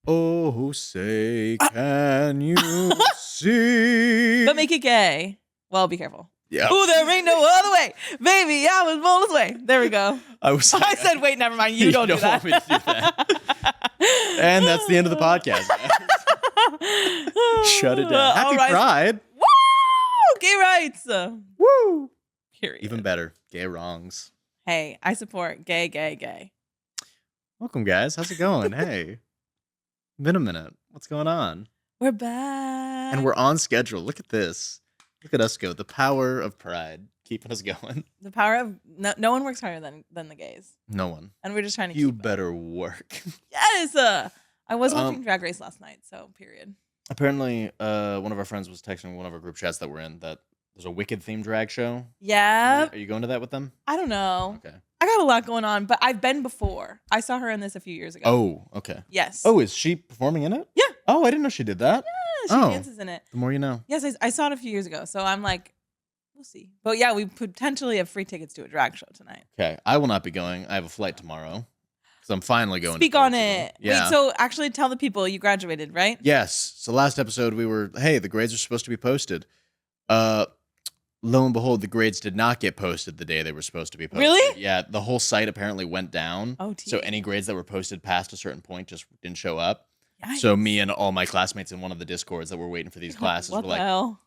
Oh, say, can you see? But make it gay. Well, be careful. Yeah. Ooh, there ain't no other way. Baby, I was born this way. There we go. I said, wait, never mind. You don't do that. Want me to do that. And that's the end of the podcast. Shut it down. Happy Pride. Woo! Gay rights. Woo! Period. Even better. Gay wrongs. Hey, I support gay, gay, gay. Welcome, guys. How's it going? Hey. Been a minute. What's going on? We're back. And we're on schedule. Look at this. Look at us go. The power of pride keeping us going. The power of no one works harder than the gays. No one. And we're just trying to You keep better work. Yes. I was watching Drag Race last night, so period. Apparently, one of our friends was texting one of our group chats that we're in that there's a Wicked themed drag show. Yeah. Are you going to that with them? I don't know. Okay. I got a lot going on, but I've been before. I saw her in this a few years ago. Oh, okay. Yes. Oh, is she performing in it? Yeah. Oh, I didn't know she did that. Yeah, she dances in it. The more you know. Yes, I saw it a few years ago, so I'm like, we'll see. But yeah, we potentially have free tickets to a drag show tonight. Okay. I will not be going. I have a flight tomorrow. So I'm finally going. Speak to on Portugal. it. Yeah. Wait, so actually tell the people you graduated, right? Yes. So last episode we were, hey, the grades are supposed to be posted. Lo and behold, the grades did not get posted the day they were supposed to be posted. Really? Yeah, the whole site apparently went down. Oh, so any grades that were posted past a certain point just didn't show up. Yikes. So me and all my classmates in one of the Discords that were waiting for these classes What were the like, hell?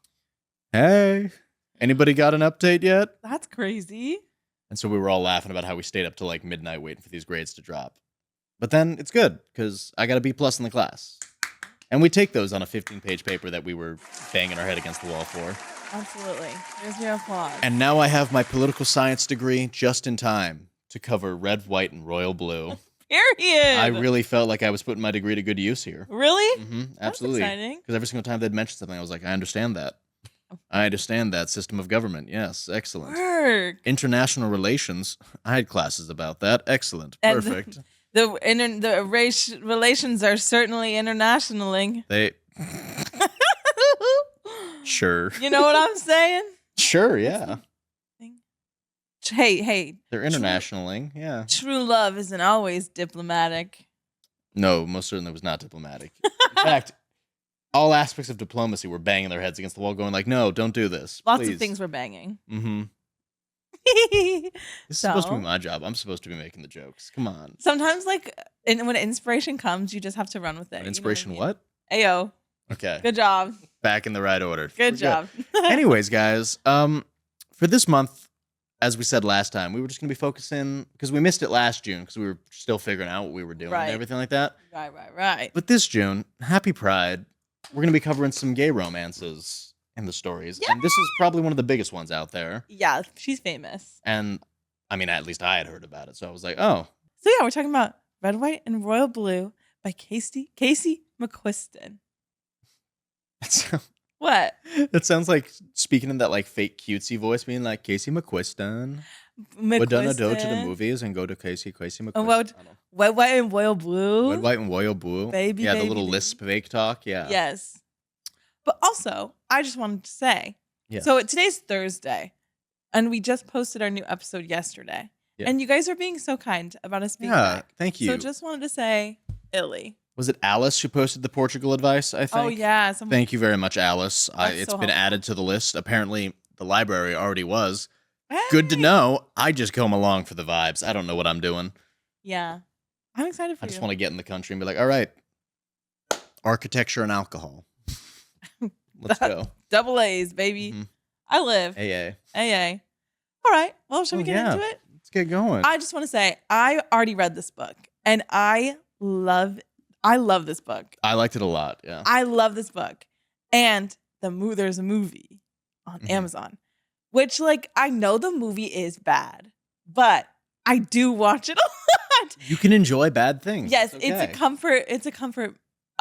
hey, anybody got an update yet? That's crazy. And so we were all laughing about how we stayed up till like midnight waiting for these grades to drop. But then it's good because I got a B+ in the class. And we take those on a 15-page paper that we were banging our head against the wall for. Absolutely. There's your applause. And now I have my political science degree just in time to cover red, white, and royal blue. Period. I really felt like I was putting my degree to good use here. Really? Mm-hmm, absolutely. That's exciting. Because every single time they'd mention something, I was like, I understand that. I understand that system of government. Yes, excellent. Work. International relations. I had classes about that. Excellent. And Perfect. The race relations are certainly internationaling. They... Sure. You know what I'm saying? Sure, yeah. Hey. They're internationaling, yeah. True love isn't always diplomatic. No, most certainly was not diplomatic. In fact, all aspects of diplomacy were banging their heads against the wall going like, no, don't do this. Lots please. of things were banging. Mm-hmm. This is supposed to be my job. I'm supposed to be making the jokes. Come on. Sometimes, when inspiration comes, you just have to run with it. Inspiration you know what? I mean? Ayo. Okay. Good job. Back in the right order. Good job. Anyways, guys, for this month, as we said last time, we were just going to be focusing, because we missed it last June, because we were still figuring out what we were doing and everything like that. Right. But this June, Happy Pride, we're going to be covering some gay romances in the stories. Yeah. And this is probably one of the biggest ones out there. Yeah, she's famous. And, I mean, at least I had heard about it. So I was like, oh. So yeah, we're talking about Red, White, and Royal Blue by Casey McQuiston. What? That sounds like speaking in that like fake cutesy voice, being like Casey McQuiston. We're gonna go to the movies and go to Casey McQuiston. Red, White, and Royal Blue. Red, White, and Royal Blue. Baby, yeah, the baby, little baby. lisp fake talk. Yeah. Yes. But also, I just wanted to say, so today's Thursday, and we just posted our new episode yesterday. Yeah. And you guys are being so kind about us being back. Thank you. So just wanted to say, Illy. Was it Alice who posted the Portugal advice, I think? Oh, yeah. Thank you very much, Alice. It's so been added to the list. Apparently, the library already was. Hey. Good to know. I just come along for the vibes. I don't know what I'm doing. Yeah. I'm excited for I you. just want to get in the country and be like, all right, architecture and alcohol. Let's go. Double A's, baby. Mm-hmm. I live. AA. All right. Well, shall we get into it? Let's get going. I just want to say, I already read this book, and I love this book. I liked it a lot, yeah. I love this book. And there's a movie on Amazon, which, I know the movie is bad, but I do watch it a lot. You can enjoy bad things. Yes, it's a comfort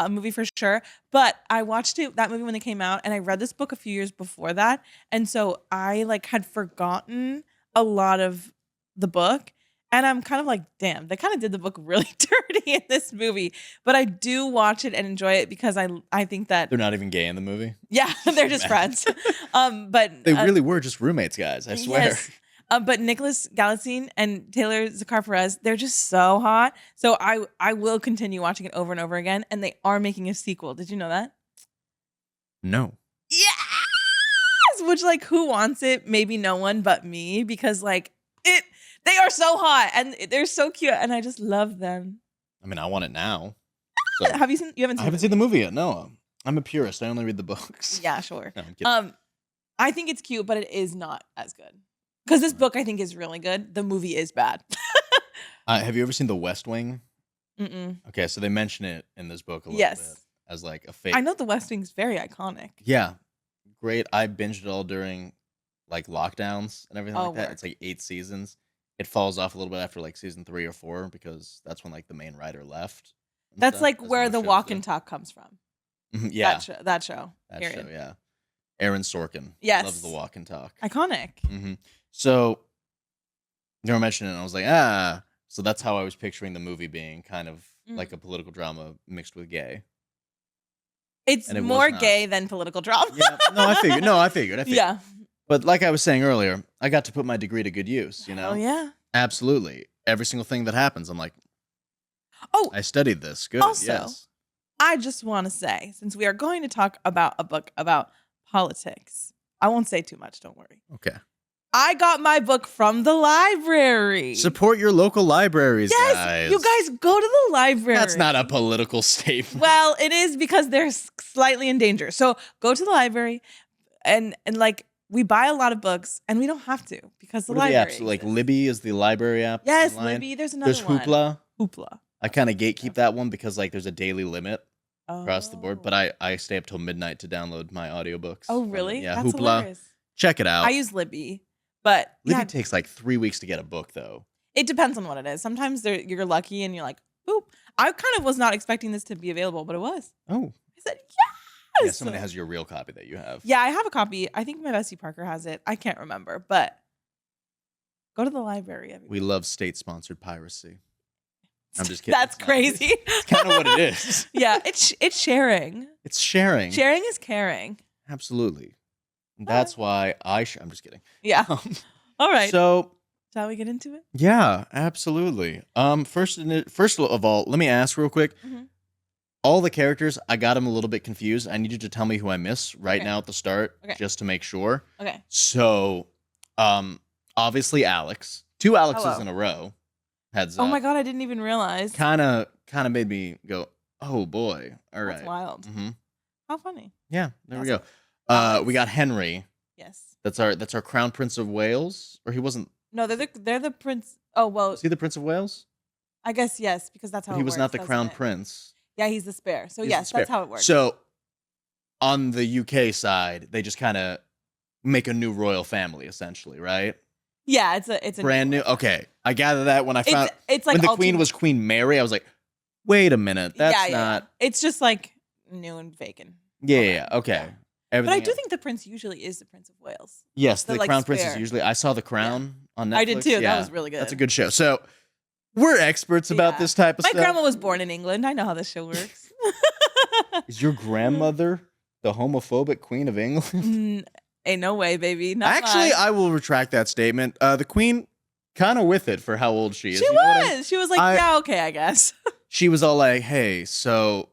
movie for sure. But I watched that movie when it came out, and I read this book a few years before that. And so I had forgotten a lot of the book. And I'm kind of like, damn, they kind of did the book really dirty in this movie. But I do watch it and enjoy it because I think that they're not even gay in the movie. Yeah, they're just friends. But they really were just roommates, guys. I swear. Yes, But Nicholas Galicine and Taylor Zakar Perez, they're just so hot. So I will continue watching it over and over again. And they are making a sequel. Did you know that? No. Yes! Which, like, who wants it? Maybe no one but me, because like they are so hot and they're so cute and I just love them. I mean, I want it now. So. Have you seen? You haven't seen? I haven't seen the movie yet. No, I'm a purist. I only read the books. Yeah, sure. No, I'm kidding. I think it's cute, but it is not as good. Because this book I think is really good. The movie is bad. Have you ever seen The West Wing? Mm-mm. Okay, so they mention it in this book a little bit as like a fake. I know The West Wing's very iconic. Yeah, great. I binged it all during like lockdowns and everything like that. Work. It's like 8 seasons. It falls off a little bit after like season 3 or 4 because that's when like the main writer left. That's stuff, like as where most the shows walk do. and talk comes from. Yeah, That show. that period. show. Yeah, Aaron Sorkin. Yes. Loves the walk and talk. Iconic. So you were mentioning it, and I was like, so that's how I was picturing the movie being kind of like a political drama mixed with gay. It's And it was more not. gay than political drama. Yeah, I figured. Yeah. But like I was saying earlier, I got to put my degree to good use, you know? Oh, yeah. Absolutely. Every single thing that happens, I'm like, Oh, I studied this. Good. Also, yes. I just want to say, since we are going to talk about a book about politics, I won't say too much, don't worry. Okay. I got my book from the library. Support your local libraries, yes, guys. you guys go to the library. That's not a political statement. Well, it is because they're slightly in danger. So go to the library and like we buy a lot of books and we don't have to because the What are the library apps? Like exists. Libby is the library app. Yes, online. Libby. There's another There's one. Hoopla. Hoopla. I kind of gatekeep that one because like there's a daily limit across the board, Oh. but I stay up till midnight to download my audiobooks. Oh, from it. really? Yeah, That's Hoopla. hilarious. Check it out. I use Libby, but Libby yeah, takes like 3 weeks to get a book though. it depends on what it is. Sometimes you're lucky and you're like, boop. I kind of was not expecting this to be available, but it was. Oh. I said, Yeah, yes. someone has your real copy that you have. Yeah, I have a copy. I think my bestie Parker has it. I can't remember, but go to the library. Everybody. We love state-sponsored piracy. I'm just kidding. That's It's not. crazy. It's kind of what it is. Yeah, it's sharing. It's sharing. Sharing is caring. Absolutely. That's why I'm just kidding. Yeah. All right. So, Shall we get into it? yeah, absolutely. First of all, let me ask real quick. Mhm. All the characters, I got them a little bit confused. I need you to tell me who I miss right Okay. now at the start, Okay. just to make sure. Okay. So, obviously Alex. 2 Alexes Hello. in a row. Heads Oh up. my god, I didn't even realize. Kind of made me go, oh boy. All right. That's wild. Mm-hmm. How funny. Yeah, there we That's go. Alex. We got Henry. Yes. That's our Crown Prince of Wales, or he wasn't. No, they're the prince. Oh well, Was he the Prince of Wales? I guess yes, because that's how But it he was works, not the doesn't Crown it? Prince. Yeah, he's the spare. So He's yes, the that's spare. how it works. So, on the UK side, they just kind of make a new royal family, essentially, right? yeah, it's a Brand new. Okay, I gather that when I found it's like when the ultimate- Queen was Queen Mary, I was like, wait a minute, that's yeah. not. It's just like new and vacant. Yeah. Okay. Yeah. But I do think the prince usually is the Prince of Wales. yes, the, the like, Crown Prince is spare. usually. I saw The Crown on Netflix. I did too. Yeah, That was really good. That's a good show. So we're experts about Yeah. this type of My stuff. grandma was born in England. I know how this show works. Is your grandmother the homophobic Queen of England? Ain't no way, baby. Not Actually, mine. I will retract that statement. The Queen, kind of with it for how old she is. She You know what I mean? was. She was like, I- yeah, okay, I guess. She was all like, "Hey, so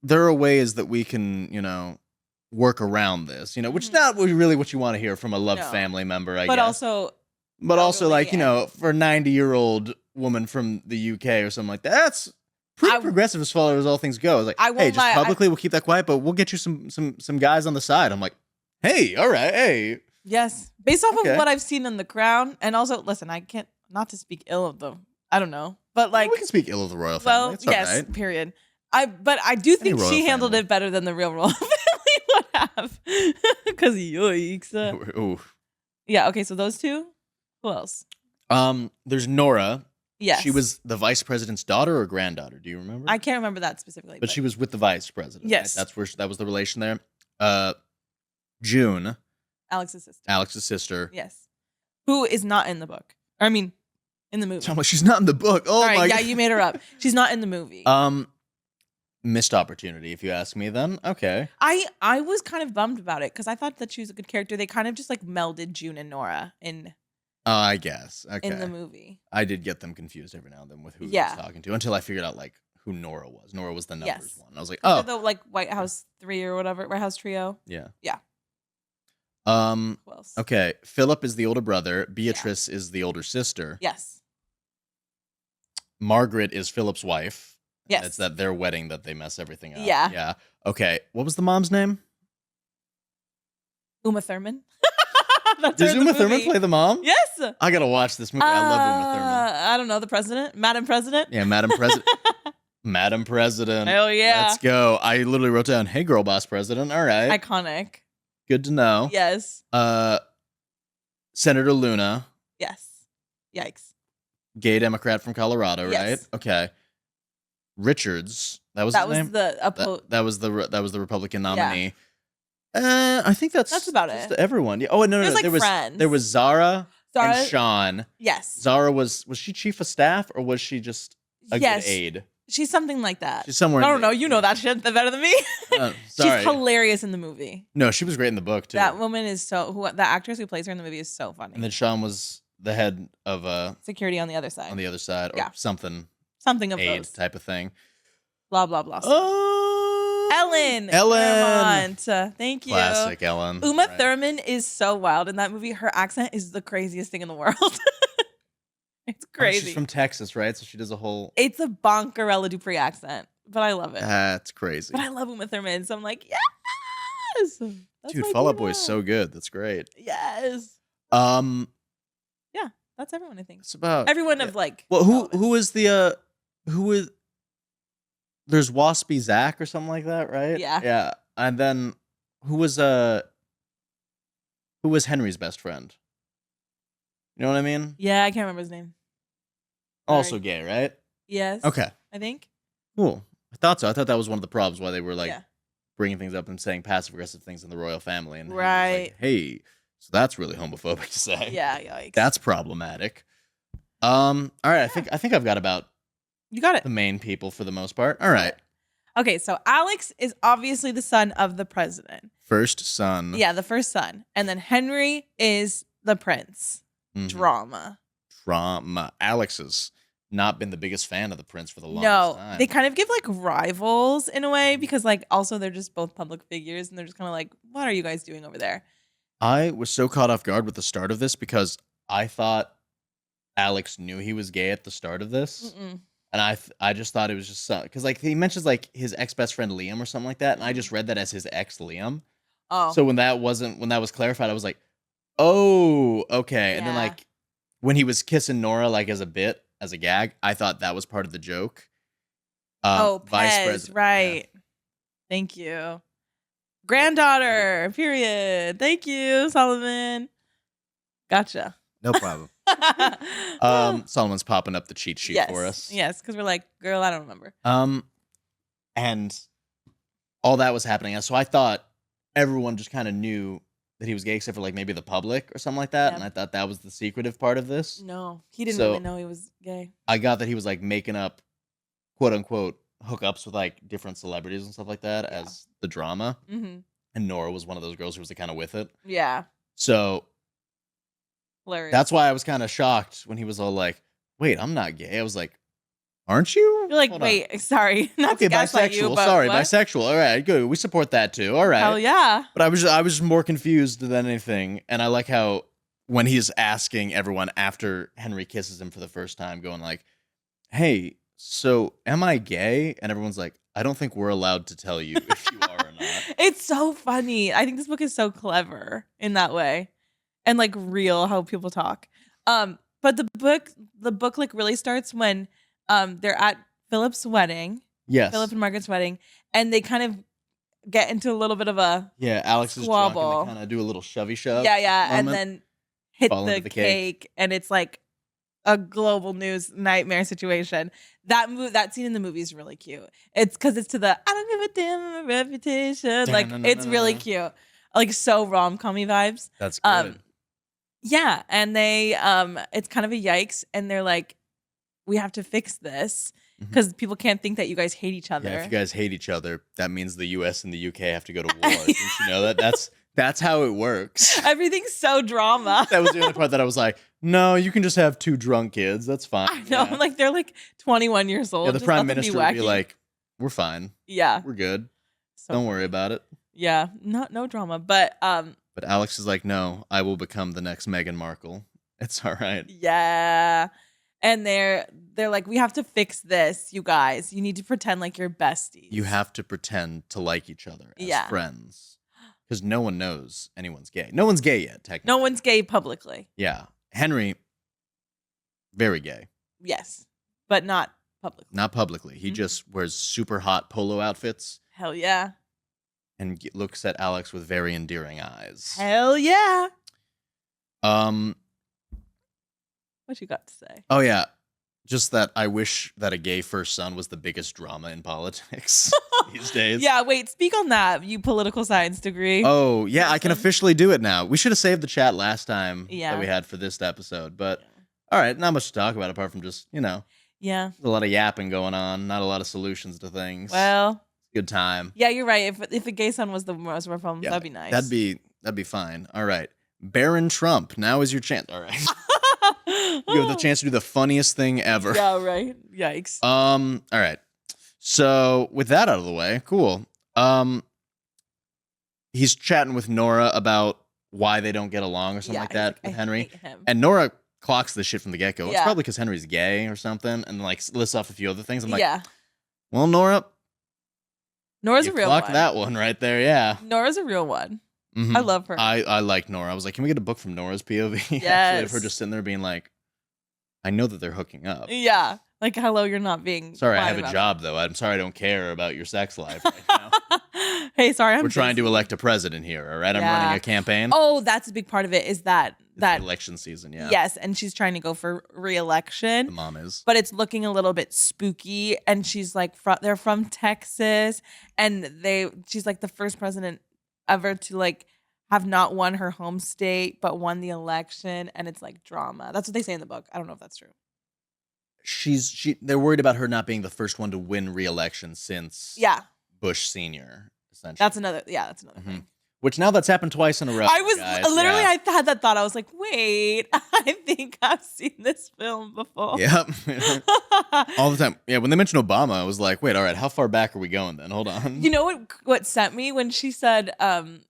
there are ways that we can, work around this, which is Mhm. not really what you want to hear from a loved No. family member, I But guess. also, But also, elderly like, for a 90-year-old woman from the UK or something like that, that's pretty I- progressive as far as all things go. It's like, I hey, won't just lie, publicly, we'll keep that quiet, but we'll get you some guys on the side. I'm like, hey, all right, hey. yes, based off Okay. of what I've seen in The Crown, and also, listen, I can't not to speak ill of them. I don't know, but like, we can speak ill of the royal family. well, It's all yes, right. period. But I do think royal she handled family. it better than the real royal family would have. Because yikes. Ooh. Yeah. Okay. So those two. Who else? There's Nora. Yes. She was the vice president's daughter or granddaughter. Do you remember? I can't remember that specifically. but she was with the vice president. Yes. Right? That was the relation there. June, Alex's sister. Alex's sister. Yes. Who is not in the book? Or, I mean, in the movie. I'm like, she's not in the book. Oh All right. my Yeah, god. you made her up. She's not in the movie. Missed opportunity, if you ask me. Then okay. I was kind of bummed about it because I thought that she was a good character. They kind of just like melded June and Nora in I guess. Okay. in the movie. I did get them confused every now and then with who he Yeah. was talking to until I figured out like who Nora was. Nora was the numbers Yes. one. I was like, They're oh, the like White House 3 or whatever, White House trio. yeah. Yeah. Um. Who else? Okay. Philip is the older brother. Beatrice is the older sister. Yes. Margaret is Philip's wife. Yes. It's at their wedding that they mess everything up. Yeah. Yeah. Okay. What was the mom's name? Uma Thurman. That's Does her in the Uma Thurman movie. play the mom? Yes. I gotta watch this movie. I love Uma Thurman. I don't know, the president? Madam President? Yeah, Madam President. Madam President. Hell yeah. Let's go. I literally wrote down, hey, girl boss president. All right. Iconic. Good to know. Yes. Senator Luna, Yes. Yikes. gay Democrat from Colorado, right? Yes. Okay. Richards. That was That his was name? That was the Republican nominee. I think that's about just it. everyone. Yeah. Oh, no. There's, like, there was friends. there was Zara Zara. and Sean. Yes. Zara was she chief of staff or was she just a Yes. good aide? She's something like that. She's somewhere. I in don't know. You know that shit better than me. Sorry. She's hilarious in the movie. No, she was great in the book too. That woman is the actress who plays her in the movie is so funny. And then Sean was the head of Security on the other side. on the other side or Yeah. something Something of aid those. type of thing. Blah, blah, blah. Oh, Ellen. Ellen. Claremont. Thank you. Classic Ellen. Uma Right. Thurman is so wild in that movie. Her accent is the craziest thing in the world. It's Oh, crazy. she's from Texas, right? So she does a whole. It's a Bonkarella Dupree accent, but I love it. That's crazy. But I love Uma Thurman, so I'm like, yes. That's Dude, my Fall Out diva. Boy is so good. That's great. Yes. Yeah, That's everyone, I think. it's about Everyone of like. Well, who relevance. is the who is? There's Waspy Zach or something like that, right? Yeah. Yeah, and then who was Henry's best friend? You know what I mean? Yeah, I can't remember his name. Also Sorry. gay, right? Yes. Okay, I think. cool. I thought so. I thought that was one of the problems why they were like Yeah. bringing things up and saying passive aggressive things in the royal family, and Henry was Right. like, hey, so that's really homophobic to say. Yeah, yikes. That's problematic. All right, I think I've got about You got it. the main people for the most part. All right. Okay, so Alex is obviously the son of the president. First son. Yeah, the first son. And then Henry is the prince. Mhm. Drama. Drama. Alex has not been the biggest fan of the prince for the longest No, time. they kind of give like rivals in a way because like also they're just both public figures and they're just kind of like, what are you guys doing over there? I was so caught off guard with the start of this because I thought Alex knew he was gay at the start of this. Mm-mm. And I just thought it was just because like he mentions like his ex best friend Liam or something like that, and I just read that as his ex Liam. Oh, So when that was clarified, I was like, oh, okay. And then Yeah. like when he was kissing Nora like as a bit, as a gag, I thought that was part of the joke. Vice Pez, president. right. Thank you. Granddaughter, period. Thank you, Solomon. Gotcha. No problem. Solomon's popping up the cheat sheet yes. for us. Yes, because we're like, girl, I don't remember. And all that was happening. So I thought everyone just kind of knew that he was gay, except for like maybe the public or something like that. Yeah. And I thought that was the secretive part of this. No, he didn't So- really know he was gay. I got that he was like making up, quote unquote, hookups with like different celebrities and stuff like that Yeah. as the drama. Mm-hmm. And Nora was one of those girls who was like, kind of with it. Yeah, So hilarious. that's why I was kind of shocked when he was all like, "Wait, I'm not gay." I was like, "Aren't you?" You're like, Hold on. wait, sorry, not Okay, to gaslight bisexual. you, but Sorry, what? bisexual. All right, good. We support that too. All right. Hell yeah. But I was more confused than anything, and I like how when he's asking everyone after Henry kisses him for the first time, going like, "Hey, so am I gay?" And everyone's like, "I don't think we're allowed to tell you if you are or not." It's so funny. I think this book is so clever in that way, and like real how people talk. But the book like really starts when they're at Philip's wedding, Yes. Philip and Margaret's wedding, and they kind of get into a little bit of a Yeah, Alex is drunk and squabble. they kind of do a little shovey shove. yeah, and moment. then hit Fall into the the cake. cake, and it's like a global news nightmare situation. That scene in the movie is really cute. It's because it's to the I don't give a damn my reputation. Like it's really cute, like so rom-commy vibes. That's good. Yeah, and they it's kind of a yikes, and they're like, we have to fix this because people can't think that you guys hate each other. Yeah, if you guys hate each other, that means the U.S. and the U.K. have to go to war. Didn't you know that? That's how it works. Everything's so drama. That was the only part that I was like, no, you can just have 2 drunk kids. That's fine. I know. Yeah. Like they're like 21 years old. Yeah, the Just prime let them minister would be wacky. like, we're fine. Yeah. We're good. So Don't worry about it. Yeah. No drama. But But Alex is like, no, I will become the next Meghan Markle. It's all right. yeah. And they're like, we have to fix this, you guys. You need to pretend like you're besties. You have to pretend to like each other as Yeah. friends. Because no one knows anyone's gay. No one's gay yet, technically. No one's gay publicly. Yeah. Henry, very gay. Yes. But not publicly. Not publicly. He Mhm. just wears super hot polo outfits Hell yeah. and looks at Alex with very endearing eyes. Hell yeah. What you got to say? Oh yeah. Just that I wish that a gay first son was the biggest drama in politics these days. Yeah, wait, speak on that, you political science degree. Oh, yeah, I can Person. officially do it now. We should have saved the chat last time Yeah. that we had for this episode. But all right, not much to talk about apart from just, Yeah. there's a lot of yapping going on, not a lot of solutions to things. Well, Good time. yeah, you're right. If a gay son was the most of our problems, Yeah, that'd be nice. That'd be fine. All right. Baron Trump, now is your chance. All right. You have the chance to do the funniest thing ever. Yeah, right. Yikes. All right. So with that out of the way, cool. He's chatting with Nora about why they don't get along or something like that with Henry. hate him. And Nora clocks this shit from the get-go. It's Yeah. probably because Henry's gay or something, and like lists off a few other things. I'm like, yeah. well, Nora, Nora's you a real clocked one. that one right there, yeah. Nora's a real one. Mhm. I love her. I like Nora. I was like, can we get a book from Nora's POV? Actually, Yes. of her just sitting there being like, I know that they're hooking up. Yeah. Like, hello, you're not being. Sorry, I quiet have a about job though. I'm sorry I don't care about your sex life right now. it. Hey, sorry, I'm We're trying to busy. elect a president here, all right? I'm Yeah. running a campaign. Oh, that's a big part of it. Is that It's election season, yeah. yes, and she's trying to go for re-election. The mom is. But it's looking a little bit spooky, and she's like, they're from Texas, and she's like the first president ever to like have not won her home state, but won the election, and it's like drama. That's what they say in the book. I don't know if that's true. They're worried about her not being the first one to win re-election since Yeah, Bush Senior, essentially. that's another Mhm. thing. Which now that's happened twice in a row. I was guys. literally, Yeah. I had that thought. I was like, wait, I think I've seen this film before. Yep. All the time. Yeah, when they mentioned Obama, I was like, wait, all right, how far back are we going then? Hold on. You know what sent me when she said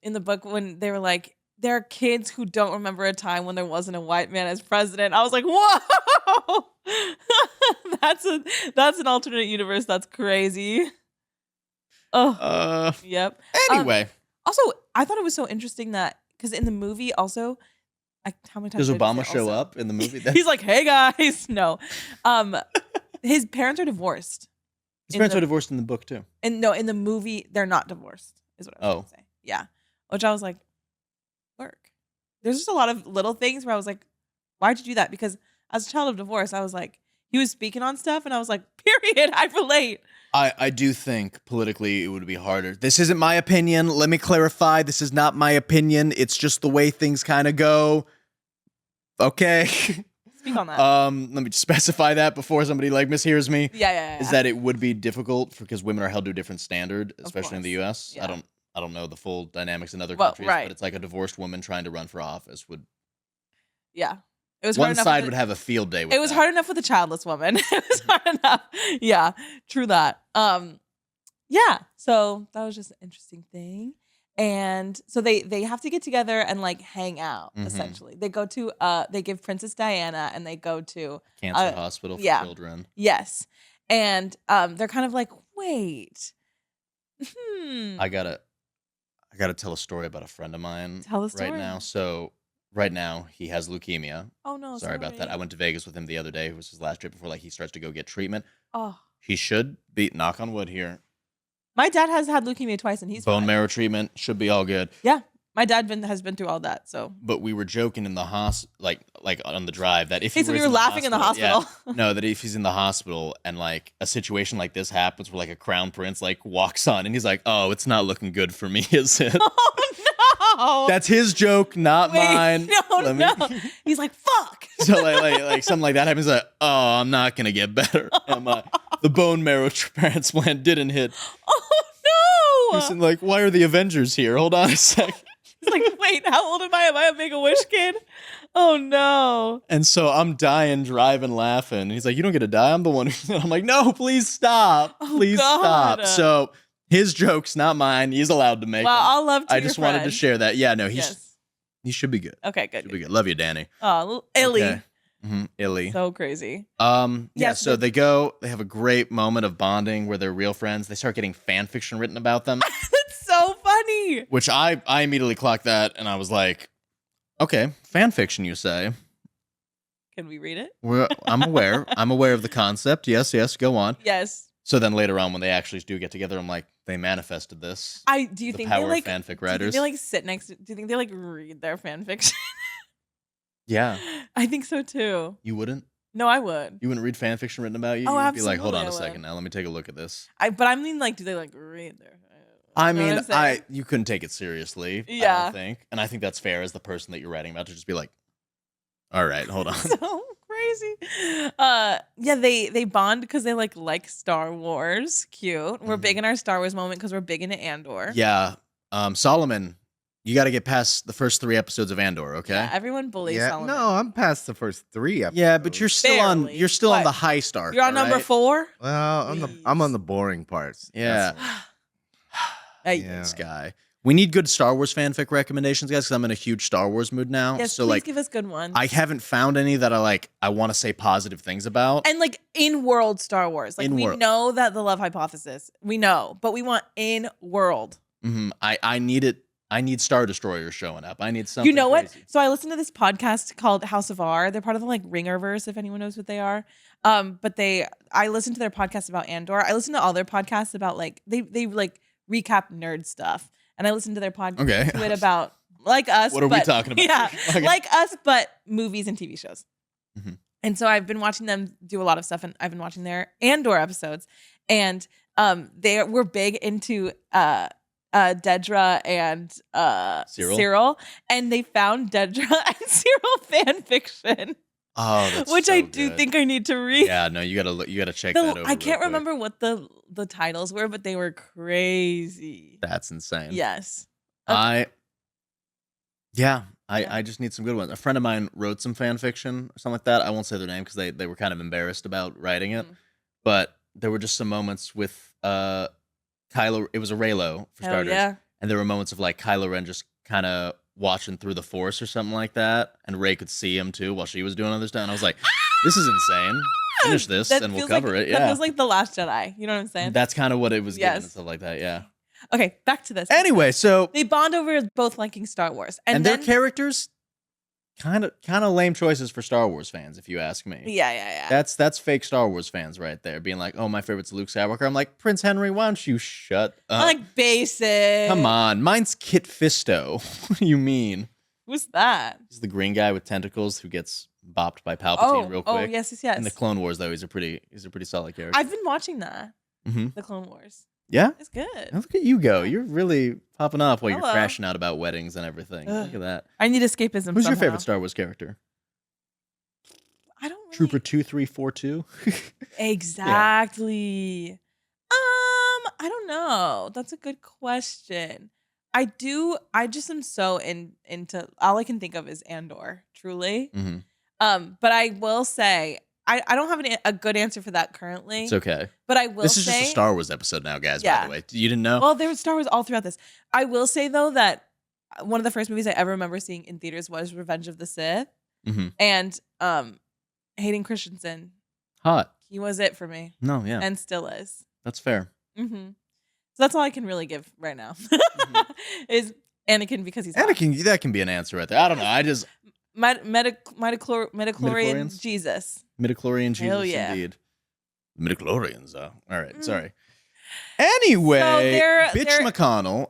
in the book when they were like, there are kids who don't remember a time when there wasn't a white man as president. I was like, whoa, that's an alternate universe. That's crazy. Oh, yep. Anyway. Also, I thought it was so interesting that because in the movie also, how many times Does did I Obama say show also? up in the movie? He's like, hey guys, no. His parents are divorced. His parents are divorced in the book too. And no, in the movie, they're not divorced, is what I was going to say. Yeah. Which I was like, work. There's just a lot of little things where I was like, why'd you do that? Because as a child of divorce, I was like, he was speaking on stuff and I was like, period, I relate. I do think politically it would be harder. This isn't my opinion. Let me clarify. This is not my opinion. It's just the way things kind of go. Okay. Speak on that. Let me just specify that before somebody like mishears me. Yeah. Is that it would be difficult because women are held to a different standard, especially in the US. Yeah. I don't know the full dynamics in other Well, countries, right. but it's like a divorced woman trying to run for office would Yeah. It was one hard enough side with would have a field day with it was that. hard enough with a childless woman. It was hard enough. Yeah, true that. Yeah. So that was just an interesting thing. And so they have to get together and like hang out, Mhm. essentially. They go to they give Princess Diana and they go to Cancer hospital for yeah. children. yes. And they're kind of like, wait. I gotta tell a story about a friend of mine Tell the story. right now. So right now he has leukemia. Oh no, Sorry about that. I went to Vegas with him the other day. It was his last trip before like he starts to go get treatment. Oh. He should be, knock on wood here, My dad has had leukemia twice and he's bone fine. marrow treatment should be all good. Yeah. My dad has been through all that. So But we were joking in the like on the drive that if Hey, he so was we were laughing in the yeah, hospital. no, that if he's in the hospital and like a situation like this happens where like a crown prince like walks on and he's like, oh, it's not looking good for me, is it? Oh no. That's his joke, not Wait, mine. No, Let me- no. He's like, fuck. So like something like that happens, like, oh, I'm not gonna get better. And the bone marrow transplant didn't hit. Oh no. Listen, like, why are the Avengers here? Hold on a sec. It's like, wait, how old am I? Am I a Make-A-Wish kid? Oh no. And so I'm dying, driving, laughing. And he's like, you don't get to die. I'm the one who. I'm like, no, please stop. Oh, Please God. stop. So his joke's not mine. He's allowed to make Well, them. I'll love to I your just wanted to friend. share that. Yeah, no, Yes. he should be good. Okay, good. Should be good. Love you, Danny. Oh, Illy. Okay. Illy. So crazy. Yeah, Yes, so they have a great moment of bonding where they're real friends. They start getting fan fiction written about them, That's so funny. which I immediately clocked that and I was like, okay, fan fiction, you say? Can we read it? I'm aware. I'm aware of the concept. Yes, go on. Yes. So then later on when they actually do get together, I'm like, they manifested this. Do you The think power they of like fanfic Do you writers. think they like sit next to, do you think they like read their fan fiction? Yeah. I think so too. You wouldn't? No, I would. You wouldn't read fan fiction written about you? Oh, You'd be like, hold on absolutely a I second would. now. Let me take a look at this. But I mean, like, do they like read their? I You know mean, what I'm saying? you couldn't take it seriously. I Yeah. don't think. And I think that's fair as the person that you're writing about to just be like, all right, hold on. So crazy. Yeah, they bond because they like Star Wars. Cute. We're big in our Star Wars moment because we're big into Andor. Yeah. Solomon, you got to get past the first 3 episodes of Andor, okay? Yeah, everyone bullies Yeah, Solomon. no, I'm past the first 3 episodes. Yeah, but you're still Barely. you're still on What? the high star. You're on number 4. Well, I'm on the boring parts. Yeah. Hey, Yeah. This guy. We need good Star Wars fanfic recommendations, guys, because I'm in a huge Star Wars mood now. Yes, so please like give us good ones. I haven't found any that I want to say positive things about. And like in world Star Wars. Like we In-world. know that the love hypothesis. We know, but we want in world. I need it. I need Star Destroyers showing up. I need something. You know what? crazy. So I listened to this podcast called House of R. They're part of the like Ringerverse, if anyone knows what they are. But I listened to their podcast about Andor. I listened to all their podcasts about like they like recap nerd stuff. And I listened to their podcast Okay. to it about like us. What are we but- talking about? Yeah, Okay. like us, but movies and TV shows. Mhm. And so I've been watching them do a lot of stuff, and I've been watching their Andor episodes. And they were big into Dedra and Cyril, and they found Dedra and Cyril fan fiction, Oh, that's which so I do good. think I need to read. Yeah, no, you gotta check that over. I can't real quick. remember what the titles were, but they were crazy. That's insane. Yes. I Yeah. just need some good ones. A friend of mine wrote some fan fiction or something like that. I won't say their name because they were kind of embarrassed about writing it. But there were just some moments with Kylo. It was a Reylo for Hell starters, yeah. and there were moments of like Kylo Ren just kind of watching through the Force or something like that, and Rey could see him too while she was doing other stuff. And I was like, "This is insane. Finish this, That and we'll feels cover like, it." That Yeah, feels like The Last Jedi. You know what I'm saying? that's kind of what it was giving and Yes. stuff like that. Yeah. Okay, back to this. Anyway, so They bond over both liking Star Wars. and then, their characters kind of lame choices for Star Wars fans, if you ask me. Yeah. That's fake Star Wars fans right there, being like, "Oh, my favorite's Luke Skywalker." I'm like, Prince Henry, why don't you shut I up? like basic. Come on, mine's Kit Fisto. What do you mean? Who's that? He's the green guy with tentacles who gets bopped by Palpatine real quick. yes. In the Clone Wars, though, he's a pretty solid character. I've been watching that. Mm-hmm. The Clone Wars. Yeah, It's good. look at you go. You're really popping off while Hello. you're crashing out about weddings and everything. Ugh. Look at that. I need escapism. Who's your somehow. favorite Star Wars character? I don't really... Trooper 2342. Exactly. I don't know. That's a good question. I just am so into all I can think of is Andor, truly. Mm-hmm. But I will say I don't have a good answer for that currently. It's okay. But I will This is say just a Star Wars episode now, guys, by Yeah. the way. You didn't know? well, there was Star Wars all throughout this. I will say though that one of the first movies I ever remember seeing in theaters was Revenge of the Sith. Mm-hmm. And Hayden Christensen, Hot. he was it for me. No, yeah. And still is. That's fair. Mm-hmm. So that's all I can really give right now. Is Anakin because he's hot. Anakin, that can be an answer right there. I don't know. I just Midichlorian Midichlorians? Jesus. midichlorian Jesus Hell yeah. indeed. Midichlorians, all right, sorry. Anyway, they're- Bitch they're- McConnell.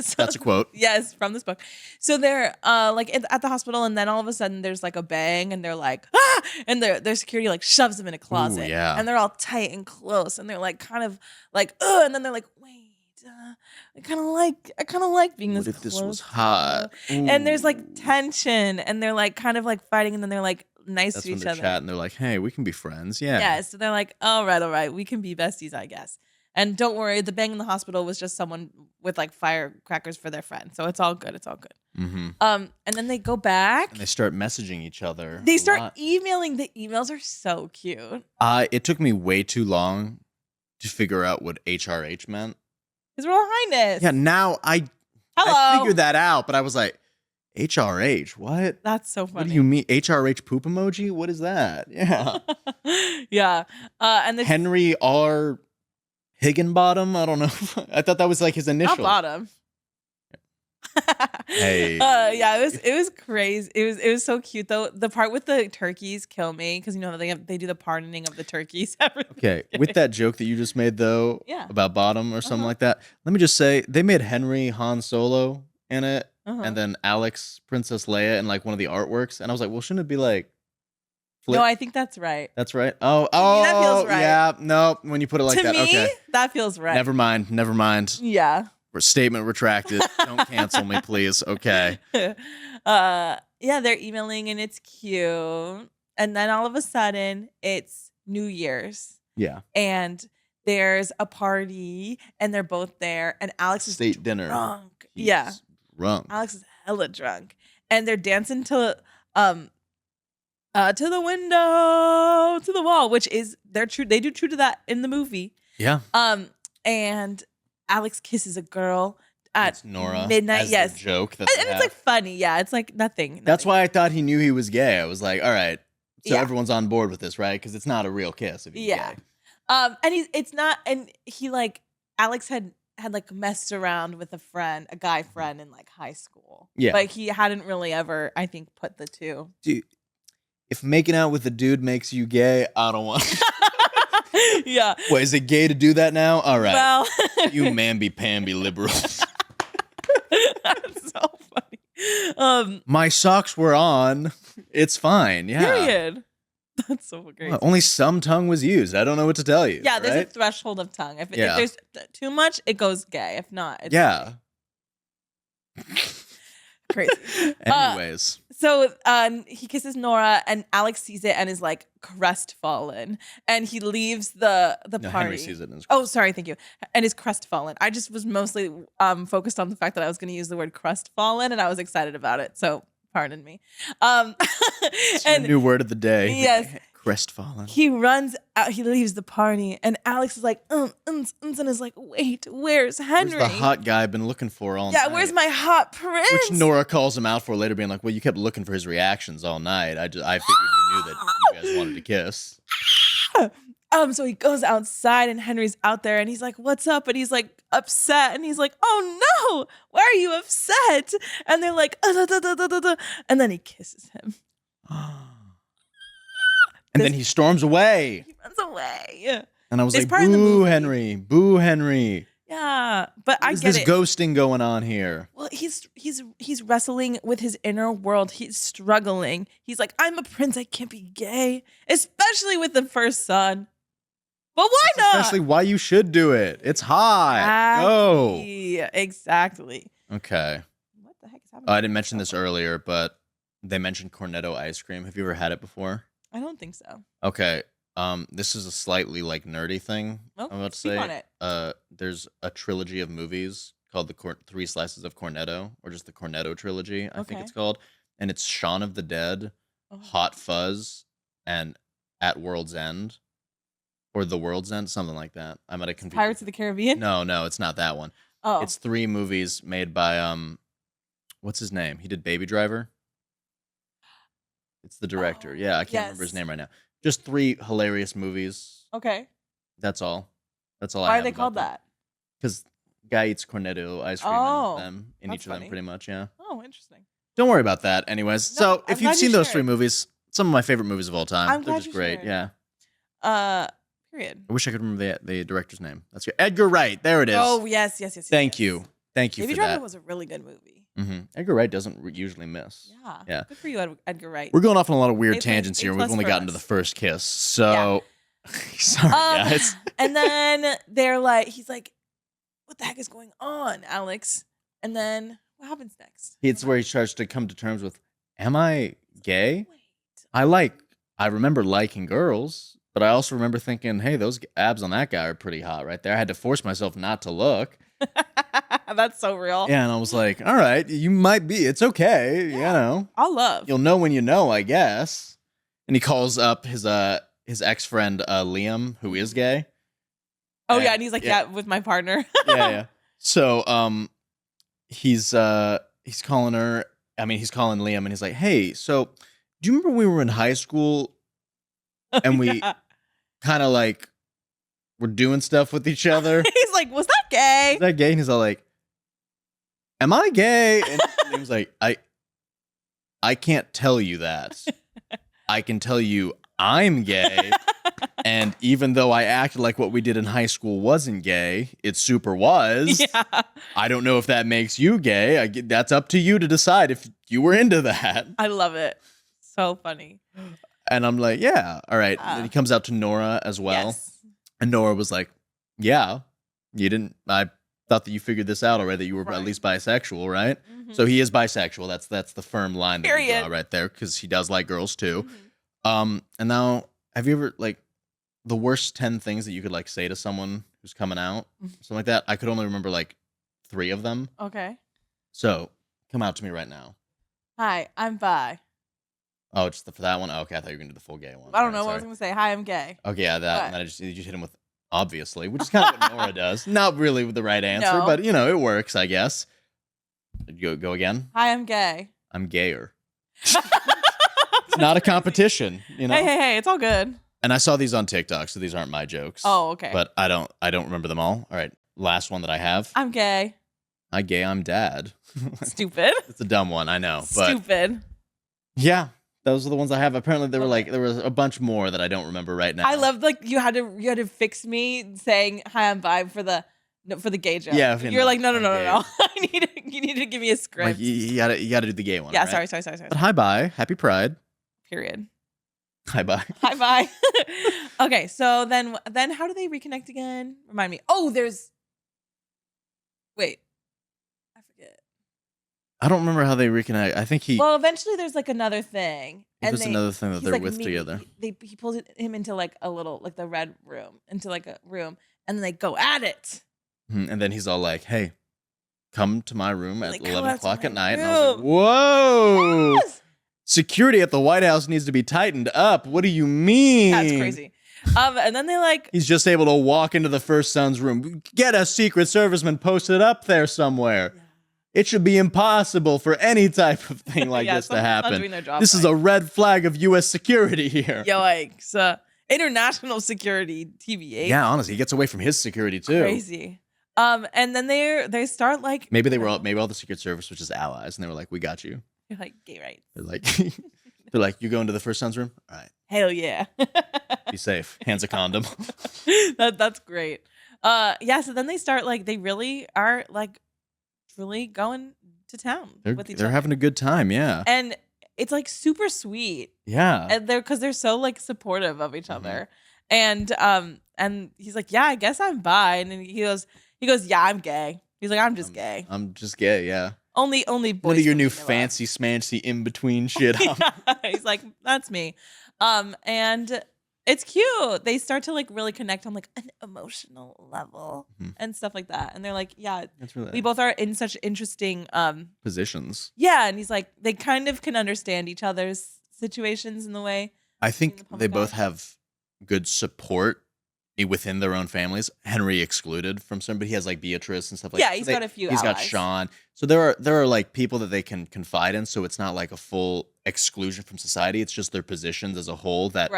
So- That's a quote. Yes, from this book. So they're like at the hospital, and then all of a sudden there's like a bang, and they're like, ah! And their security like shoves them in a closet. yeah. And they're all tight and close, and they're like kind of like, ugh, and then they're like, wait, I kind of like being What this if this close was to hot? you. And there's like Ooh. tension, and they're like kind of like fighting, and then they're like nice That's to when each they're other. chatting. They're like, hey, we can be friends. Yeah. Yeah, so they're like, all right, we can be besties, I guess. And don't worry, the bang in the hospital was just someone with like firecrackers for their friend. So it's all good. It's all good. Mm-hmm. And then they go back. And they start messaging each other. They start emailing. The emails are so cute. It took me way too long to figure out what HRH meant. His Royal Highness. Yeah, now I figured that out, but I was like, HRH, what? That's so funny. What do you mean? HRH poop emoji? What is that? Yeah. Yeah. And Henry R. Higginbottom? I don't know. I thought that was like his initial. Not bottom. Hey. Yeah, it was crazy. It was so cute though. The part with the turkeys kill me because you know they do the pardoning of the turkeys. Okay, with that joke that you just made though, about bottom or something like that. Let me just say they made Henry Han Solo in it, and then Alex Princess Leia in like one of the artworks, and I was like, well, shouldn't it be like? No, I think that's right. That's right. Oh, that feels right. Yeah. No, when you put it like that, to me, okay. That feels right. Never mind. Yeah. Statement retracted. Don't cancel me, please. Okay. Yeah, they're emailing and it's cute. And then all of a sudden, it's New Year's. Yeah. And there's a party and they're both there. And Alex is state dinner. Drunk. He's yeah. Drunk. Alex is hella drunk. And they're dancing to the window, to the wall, which is they're true. They do true to that in the movie. Yeah. And Alex kisses a girl at Nora midnight. as yes, the joke. And it's like funny. Yeah, it's like nothing. That's why I thought he knew he was gay. I was like, all right, so Yeah. everyone's on board with this, right? Because it's not a real kiss if he's Yeah. gay. And it's not. And he like Alex had like messed around with a guy friend in like high school. Yeah. But he hadn't really ever, I think, put the two. Dude, if making out with a dude makes you gay, I don't want. Yeah. What, is it gay to do that now? All right. Well, you mamby-pamby liberals. that's so funny. My socks were on. It's fine. Yeah. Period. That's so great. Well, only some tongue was used. I don't know what to tell you. Yeah, there's right? a threshold of tongue. If there's too much, it goes gay. If not, it's yeah. crazy. Anyways. So he kisses Nora, and Alex sees it and is like crestfallen, and he leaves the No, party. Henry sees it. And Oh, sorry, thank you. And is crestfallen. I just was mostly focused on the fact that I was going to use the word crestfallen, and I was excited about it. So pardon me. It's And your new word of the day. yes. Crestfallen. He runs out. He leaves the party, and Alex is like, and is like, wait, where's Henry? Where's the hot guy I've been looking for all night? Yeah, where's my hot prince? Which Nora calls him out for later, being like, well, you kept looking for his reactions all night. I figured you knew that you guys wanted to kiss. So he goes outside, and Henry's out there, and he's like, what's up? And he's like upset, and he's like, oh no, why are you upset? And they're like, and then he kisses him. And then he storms away. He runs away. And I was It's like, part of the boo, movie. Henry. Boo, Henry. Yeah, but I What is get this it. ghosting going on here? Well, he's wrestling with his inner world. He's struggling. He's like, I'm a prince. I can't be gay, especially with the first son. But why That's not? especially why you should do it. It's hot. Go. Exactly. Okay. What the heck is happening? Oh, I didn't mention this earlier, but they mentioned Cornetto ice cream. Have you ever had it before? I don't think so. Okay. This is a slightly like nerdy thing. Oh, I'm about to speak say. on it. There's a trilogy of movies called the Three Slices of Cornetto, or just the Cornetto Trilogy, I think Okay. it's called. And it's Shaun of the Dead, Oh. Hot Fuzz, and At World's End, or The World's End, something like that. I might have confused. Pirates of the Caribbean. No, it's not that one. Oh, It's 3 movies made by what's his name? He did Baby Driver. It's the director. Oh, Yeah, I can't remember his yes. name right now. Just 3 hilarious movies. okay. That's all. That's all. Why are they called that? Because guy eats Cornetto ice cream Oh, in them, in that's each of them, funny. pretty much. Yeah. Oh, interesting. Don't worry about that. Anyways, so I'm if you've glad seen you those shared. 3 movies, some of my favorite movies of all time. I'm They're glad just you great. shared. Yeah. Period. I wish I could remember the director's name. That's good. Edgar Wright. There it is. Oh, yes. Thank you. Thank you Baby for Driver that. was a really good movie. Edgar Wright doesn't usually miss. Yeah. Yeah. Good for you, Edgar Wright. We're going off on a lot of weird A+, tangents here. A+ We've only for gotten to us. the first kiss. So, sorry, guys. And then they're like, he's like, what the heck is going on, Alex? And then what happens next? It's where he starts to come to terms with, am I gay? Wait. I remember liking girls, But I also remember thinking, hey, those abs on that guy are pretty hot right there. I had to force myself not to look. That's so real. Yeah, and I was like, all right, you might be. It's okay, you know. I'll love. You'll know when you know, I guess. And he calls up his ex-friend Liam, who is gay. Oh yeah, and he's like, yeah, with my partner. yeah. So he's calling her. I mean, he's calling Liam, and he's like, hey, so do you remember when we were in high school and we kind of like were doing stuff with each other? He's like, was that gay? Is that gay? And he's all like, am I gay? And he was like, I can't tell you that. I can tell you I'm gay. And even though I acted like what we did in high school wasn't gay, it super was. Yeah. I don't know if that makes you gay. That's up to you to decide if you were into that. I love it. So funny. And I'm like, yeah, all right. And he comes out to Nora as well. Yes. And Nora was like, yeah, I thought that you figured this out already, that you were at least bisexual, right? Mm-hmm. So he is bisexual. That's the firm line that we draw right there, because he does like girls too. Mm-hmm. And now, have you ever, like, the worst 10 things that you could, like, say to someone who's coming out, something like that? I could only remember, like, 3 of them. Okay. So, come out to me right now. Hi, I'm bi. Oh, just for that one? Oh, okay, I thought you were going to do the full gay one. I don't know what I was going to say. Hi, I'm gay. Okay, yeah, that. And then you just hit him with obviously, which is kind of what Nora does. Not really the right answer, but, you know, it works, I guess. Go again. Hi, I'm gay. I'm gayer. It's not a competition, you know? Hey, it's all good. And I saw these on TikTok, so these aren't my jokes. Oh, okay. But I don't remember them all. All right, last one that I have. I'm gay. I'm dad. Stupid. It's a dumb one, I know. But stupid. Yeah, those are the ones I have. Apparently, there was a bunch more that I don't remember right now. I love, like, you had to fix me saying hi, I'm bi for the gay joke. Yeah, you're like, no. You need to give me a script. Like, you gotta do the gay one. Yeah, right? sorry. But hi, bye, happy Pride. Period. Hi, bye. Hi, bye. Okay, so then how do they reconnect again? Remind me. Oh, wait, I forget. I don't remember how they reconnect. I think Well, eventually there's like another thing. There's another thing that they're like, with together. He pulls him into like a little, like the red room, into like a room, and then they go at it. And then he's all like, hey, come to my room at 11 o'clock at night. Room. And I was like, whoa. Yes! Security at the White House needs to be tightened up. What do you mean? That's crazy. And then they like... He's just able to walk into the first son's room. Get a Secret Serviceman posted up there somewhere. Yeah. It should be impossible for any type of thing like this to happen. This is a red flag of U.S. security here. Yikes. International security, TBH. Yeah, honestly, he gets away from his security too. Crazy. And then they start like... Maybe all the Secret Service was just allies, and they were like, we got you. You're like, gay rights. They're like, you go into the first son's room? All right. Hell yeah. Be safe. Hands a condom. That's great. Yeah, so then they start like, they really are like really going to town with each other. They're having a good time, yeah. And it's like super sweet. Yeah. And they're so like supportive of each other. And he's like, yeah, I guess I'm bi. And then he goes, yeah, I'm gay. He's like, I'm just gay. I'm just gay, yeah. Only boys. What are your new fancy smancy in between shit? Yeah. He's like, that's me. And it's cute. They start to like really connect on like an emotional level and stuff like that. And they're like, yeah, we both are in such interesting positions. Yeah, and he's like, they kind of can understand each other's situations in the way. I think they both have good support within their own families. Henry excluded from some, but he has like Beatrice and stuff like that. Yeah, he's got a few He's allies. got Sean. So there are like people that they can confide in, so it's not like a full exclusion from society. It's just their positions as a whole that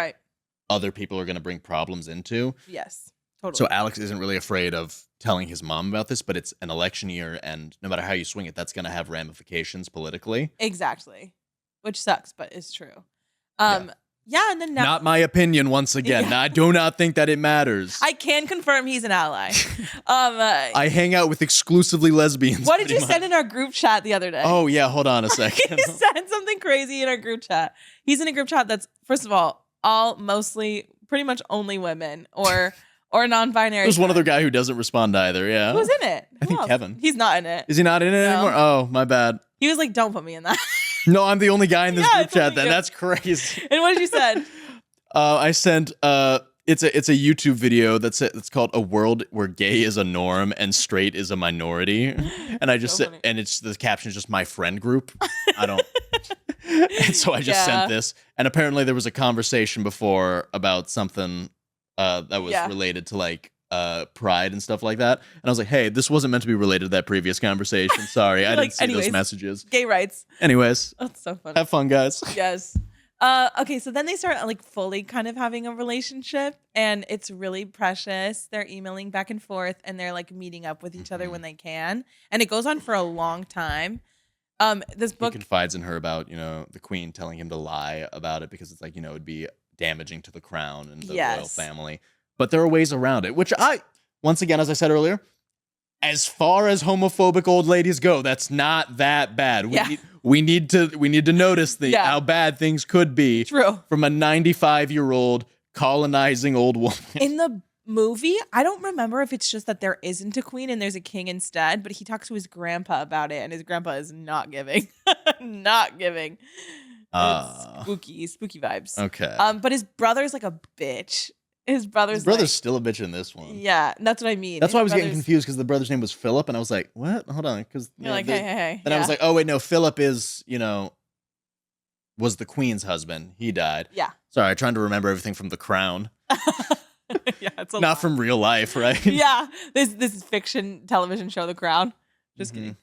other people are going to bring problems into. Yes, totally. So Alex isn't really afraid of telling his mom about this, but it's an election year, and no matter how you swing it, that's going to have ramifications politically. Exactly. Which sucks, but it's true. Yeah, and then now, not my opinion. Once again, I do not think that it matters. I can confirm he's an ally. I hang out with exclusively lesbians. What did you send in our group chat the other day? Oh yeah, hold on a second. He sent something crazy in our group chat. He's in a group chat that's, first of all mostly pretty much only women or non-binary. There's one other guy who doesn't respond either. Yeah, who's in it? I think Kevin. He's not in it. Is he not in it anymore? Oh, my bad. He was like, "Don't put me in that." No, I'm the only guy in this group chat. Then that's crazy. And what did you send? I sent it's a YouTube video it's called "A World Where Gay is a Norm and Straight is a Minority," and I just So said, funny. and it's the caption is just my friend group. I don't, and so I just sent this, and apparently there was a conversation before about something that was related to like pride and stuff like that, and I was like, hey, this wasn't meant to be related to that previous conversation. Sorry, I didn't see those messages. Gay rights. Anyways, That's so funny. have fun, guys. Yes. Okay, so then they start like fully kind of having a relationship, and it's really precious. They're emailing back and forth, and they're like meeting up with each other when they can, and it goes on for a long time. This book He confides in her about the queen telling him to lie about it because it's like it'd be damaging to the crown and the royal family. But there are ways around it, which once again, as I said earlier, as far as homophobic old ladies go, that's not that bad. We need to notice how bad things could be. True. From a 95-year-old colonizing old woman. In the movie, I don't remember if it's just that there isn't a queen and there's a king instead, but he talks to his grandpa about it, and his grandpa is not giving. Not giving. It's spooky vibes. Okay. But his brother's like a bitch. His brother's still a bitch in this one. Yeah, that's what I mean. That's why I was getting confused because the brother's name was Philip, and I was like, "What? Hold on," because you're like, hey. Then I was like, "Oh wait, no, Philip is was the queen's husband. He died." Yeah. Sorry, I'm trying to remember everything from The Crown. Yeah, it's not from real life, right? Yeah, this is fiction television show, The Crown. Just kidding.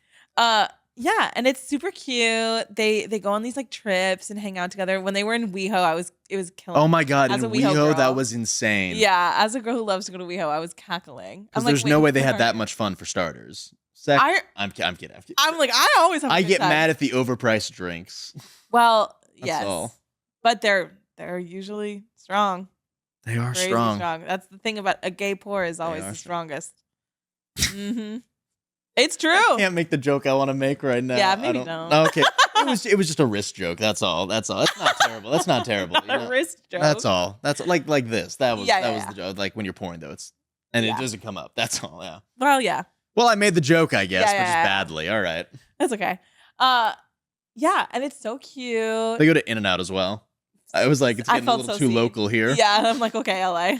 Yeah, and it's super cute. They go on these like trips and hang out together. When they were in WeHo, it was killing. Oh my god, as in a WeHo WeHo, girl. that was insane. Yeah, as a girl who loves to go to WeHo, I was cackling. Because like, there's no way they had that much fun for starters. I'm kidding. I'm like, I always have. I get mad at the overpriced drinks. Well, That's yes, all. But they're usually strong. They are Crazy strong. That's the thing about a gay pour is always the strongest. Mm-hmm. It's true. I can't make the joke I want to make right now. Yeah, maybe don't. No, okay. It was just a wrist joke. That's all. That's not terrible. That's not terrible. A wrist joke. That's all. That's like this. That was the joke. Like when you're pouring though, it doesn't come up. That's all. Yeah. Well, yeah. Well, I made the joke, I guess, but just badly. All right. That's okay. Yeah, and it's so cute. They go to In-N-Out as well. I was like, it's getting a little too local here. Yeah, I'm like, okay, LA.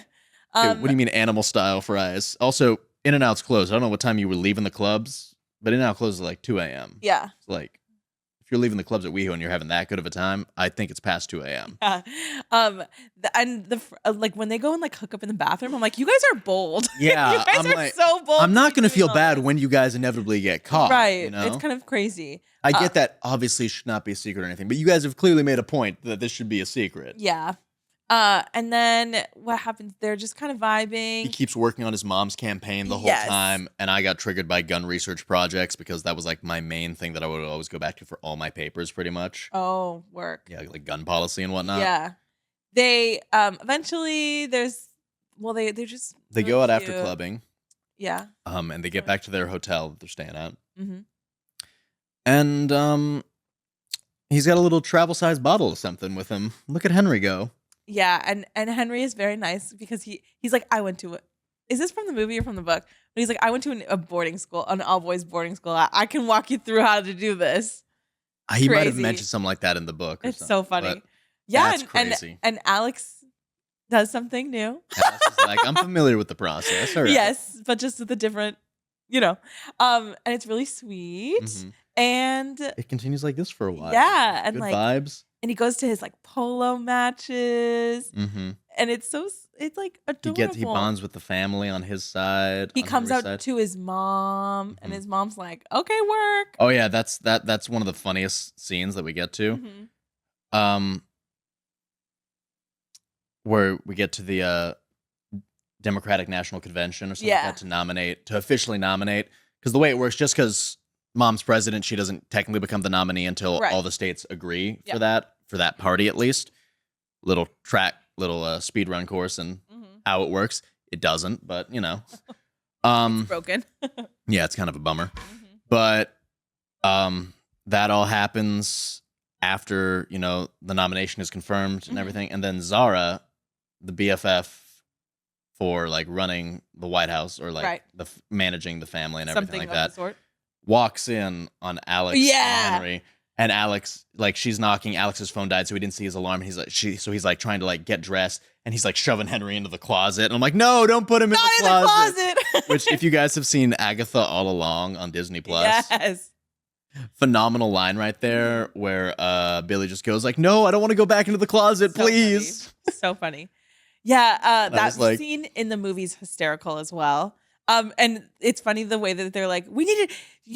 Okay, what do you mean animal style fries? Also, In-N-Out's closed. I don't know what time you were leaving the clubs, but In-N-Out closes at like 2 a.m. Yeah. It's like, if you're leaving the clubs at WeHo and you're having that good of a time, I think it's past 2 a.m. Yeah. Like when they go and like hook up in the bathroom, I'm like, you guys are bold. Yeah. You guys I'm are like, so bold. I'm not going to feel all bad this. when you guys inevitably get caught. Right. You know? It's kind of crazy. I get that obviously should not be a secret or anything, but you guys have clearly made a point that this should be a secret. Yeah. And then what happens? They're just kind of vibing. He keeps working on his mom's campaign the whole time, and I got triggered by gun research projects because that was like my main thing that I would always go back to for all my papers, pretty much. Oh, work. Yeah, like gun policy and whatnot. Yeah. They eventually they just they really go out cute. after clubbing. Yeah. And they get back to their hotel that they're staying at. Mm-hmm. And he's got a little travel-sized bottle of something with him. Look at Henry go. Yeah, and Henry is very nice because he's like, I went to it. Is this from the movie or from the book? But he's like, I went to a boarding school, an all-boys boarding school. I can walk you through how to do this. He might have mentioned something like that in the book. Or it's so funny. Yeah, that's crazy. And Alex does something new. Alex is like, I'm familiar with the process. All right. Yes, but just with a different, and it's really sweet. Mm-hmm. And it continues like this for a while. Yeah, and good like vibes. And he goes to his like polo matches, mm-hmm. and it's like adorable. He bonds with the family on his side. He comes out to his mom, mm-hmm. and his mom's like, "Okay, work." Oh yeah, that's one of the funniest scenes that we get to. Mm-hmm. Where we get to the Democratic National Convention or something like that to officially nominate, because the way it works, just because mom's president, she doesn't technically become the nominee until all the states agree for that party, at least. Little speed run course and how it works. It doesn't, but it's broken. Yeah, it's kind of a bummer. But that all happens after, the nomination is confirmed and everything. And then Zara, the BFF for like running the White House or like managing the family and everything like that, walks in on Alex and Henry And Alex, like, she's knocking. Alex's phone died, so he didn't see his alarm. He's like, so he's like trying to like get dressed, and he's like shoving Henry into the closet. And I'm like, no, don't put him in the closet. Which, if you guys have seen Agatha All Along on Disney Plus, yes, phenomenal line right there, where Billy just goes like, no, I don't want to go back into the closet, So please. funny. So funny. Yeah, that like- scene in the movie's hysterical as well. And it's funny the way that they're like, you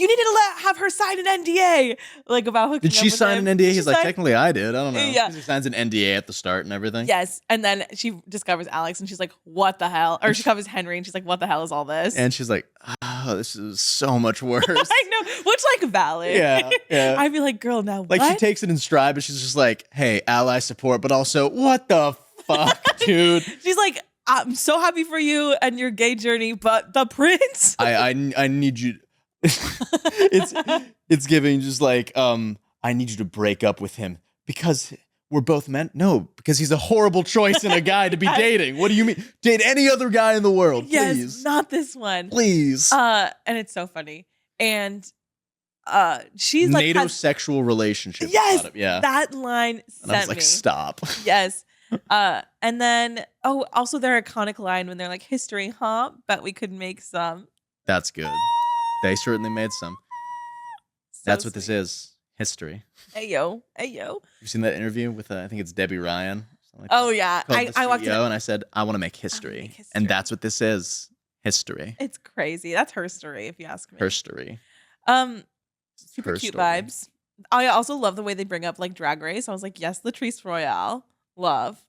needed to have her sign an NDA, like about hooking Did she up with sign him. an NDA? Did she He's like, sign- technically I did. I don't know. Yeah. 'Cause he signs an NDA at the start and everything. Yes, and then she discovers Alex, and she's like, "What the hell?" Or she covers Henry, and she's like, "What the hell is all this?" And she's like, oh, this is so much worse. I know, which like valid. Yeah, yeah. I'd be like, "Girl, now Like, what?" she takes it in stride, but she's just like, hey, ally support, but also, what the fuck, dude? She's like, "I'm so happy for you and your gay journey, but the prince." I need you. it's giving just like, I need you to break up with him because we're both meant. No, because he's a horrible choice in a guy to be dating. What do you mean? Date any other guy in the world, Yes, please. not this one. Please. And it's so funny. And she's like, NATO-sexual relationship. yes, Yeah. that line And I was sent like, me. stop. Yes. And then, also their iconic line when they're like, history, huh? Bet we could make some. That's good. They certainly made some. So That's what this sweet. is. History. Ayo, ayo. You've seen that interview with, I think it's Debbie Ryan. something like Oh, that, yeah. called I The walked CEO, in. and I said, I want to make history. make history. And that's what this is. History. It's crazy. That's her story, if you ask me. Herstory. Super her cute story. vibes. I also love the way they bring up like Drag Race. I was like, yes, Latrice Royale. Love.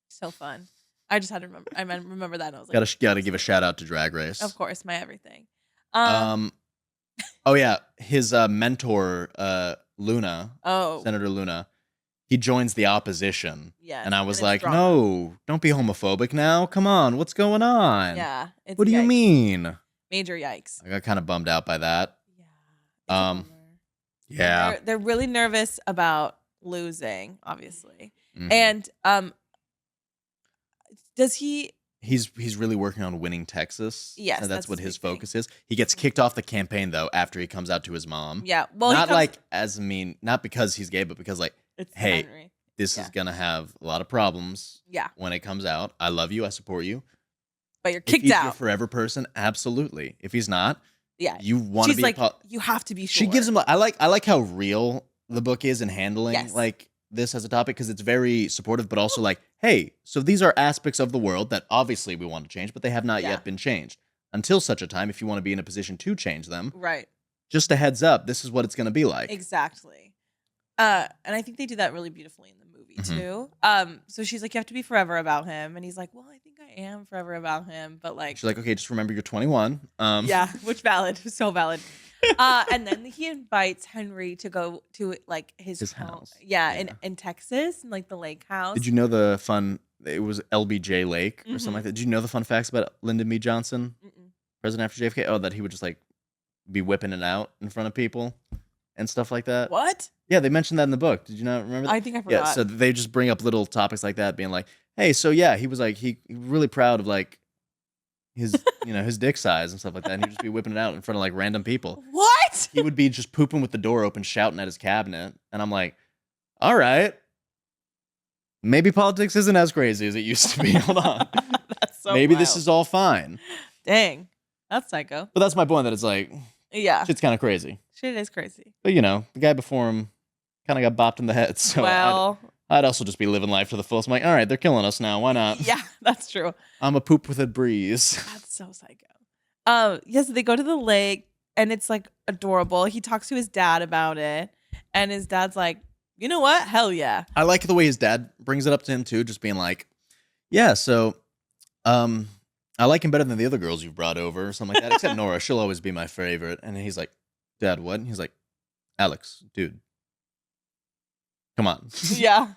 So fun. I just had to remember. I remember that. And I was like, Gotta give a shout out to Drag Race. of course, my everything. Oh yeah, his mentor, Luna, Oh, Senator Luna, he joins the opposition. yeah. And I was it's like, drama. no, don't be homophobic now. Come on, what's going on? Yeah. It's What do you yikes. mean? Major yikes. I got kind of bummed out by that. Yeah. it's a Um, bummer. Yeah. They're really nervous about losing, obviously. Mhm. And does he? He's really working on winning Texas. Yes, And that's that's what his his big thing. focus is. He gets kicked off the campaign though after he comes out to his mom. Yeah. Well, he not comes- like as mean, not because he's gay, but because like it's hey, Henry. this Yeah. is gonna have a lot of problems Yeah, when it comes out. I love you, I support you. but you're If kicked he's your out. forever person, absolutely. If he's not, Yeah. you want to She's be. like, you have to be sure. She gives him. I like how real the book is in handling Yes. like this as a topic because it's very supportive, but also like, hey, so these are aspects of the world that obviously we want to change, but they have not Yeah. yet been changed. Until such a time, if you want to be in a position to change them, right. just a heads up, this is what it's going to be like. Exactly. And I think they do that really beautifully in the movie Mhm. too. So she's like, you have to be forever about him, and he's like, well, I think I am forever about him, but like, She's like, okay, just remember you're 21. yeah, which valid, so valid. And then he invites Henry to go to like his home. house. Yeah, Yeah. in Texas, in like the lake house. Did you know the fun? It was LBJ Lake or something Mhm. like that. Did you know the fun facts about Lyndon B. Johnson, Mm-mm. president after JFK? Oh, that he would just like be whipping it out in front of people and stuff like that. What? Yeah, they mentioned that in the book. Did you not remember that? I think I forgot. Yeah, so they just bring up little topics like that, being like, "Hey, so yeah, he was like he was really proud of like his his dick size and stuff like that, and he'd just be whipping it out in front of like random people. What? He would be just pooping with the door open, shouting at his cabinet, and I'm like, all right, maybe politics isn't as crazy as it used to be. Hold on, That's so maybe this wild. is all fine. Dang. That's psycho. But that's my point. That it's like Yeah. shit's kind of crazy. Shit is crazy. But the guy before him kind of got bopped in the head. So Well, I'd also just be living life to the fullest. I'm like, all right, they're killing us now. Why not? yeah, that's true. I'm a poop with a breeze. That's so psycho. Yes, they go to the lake and it's like adorable. He talks to his dad about it, and his dad's like, you know what? Hell yeah. I like the way his dad brings it up to him too, just being like, yeah, so I like him better than the other girls you've brought over or something like that. Except Nora, she'll always be my favorite. And he's like, Dad, what? And he's like, Alex, dude, come on. Yeah.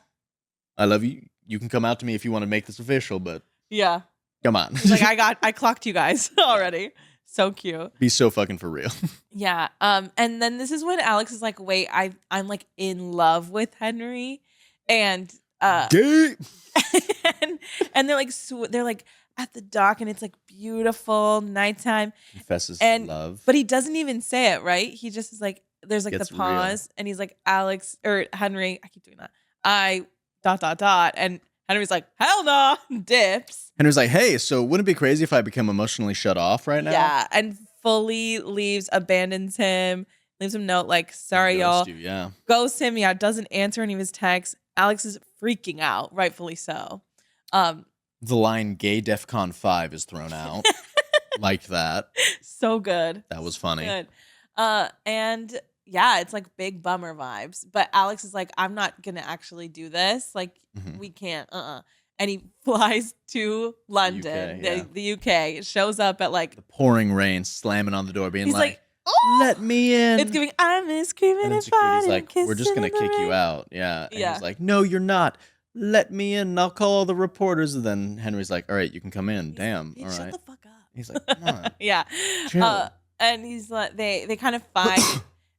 I love you. You can come out to me if you want to make this official, but Yeah. come on. He's like, I clocked you guys already. So cute. Be so fucking for real. Yeah. And then this is when Alex is like, wait, I'm like in love with Henry. And Gay. and they're like they're like at the dock, and it's like beautiful nighttime. Confesses And love. but he doesn't even say it, right? He just is like, there's like Gets the real. pause, and he's like, Alex or Henry, I keep doing that. I ... And Henry's like, hell no, dips. Henry's like, hey, so wouldn't it be crazy if I become emotionally shut off right now? Yeah, and fully leaves, abandons him, leaves him a note like, sorry, y'all. Ghost you, yeah. Ghosts him, yeah, doesn't answer any of his texts. Alex is freaking out, rightfully so. The line "Gay DEFCON 5" is thrown out. Liked that. So good. That was funny. Good. And yeah, it's like big bummer vibes. But Alex is like, I'm not gonna actually do this. Like, we can't. And he flies to London, the UK. Shows up at like The pouring rain, slamming on the door, being he's like, let me in. it's giving. I'm screaming And then and security's fighting. like, we're just gonna kick you out. Yeah. And Yeah. he's like, no, you're not. Let me in. And I'll call all the reporters. And then Henry's like, all right, you can come in. Damn. Bitch, All shut right. the fuck up. He's like, come on. Yeah. Chill. And he's like, they kind of fight,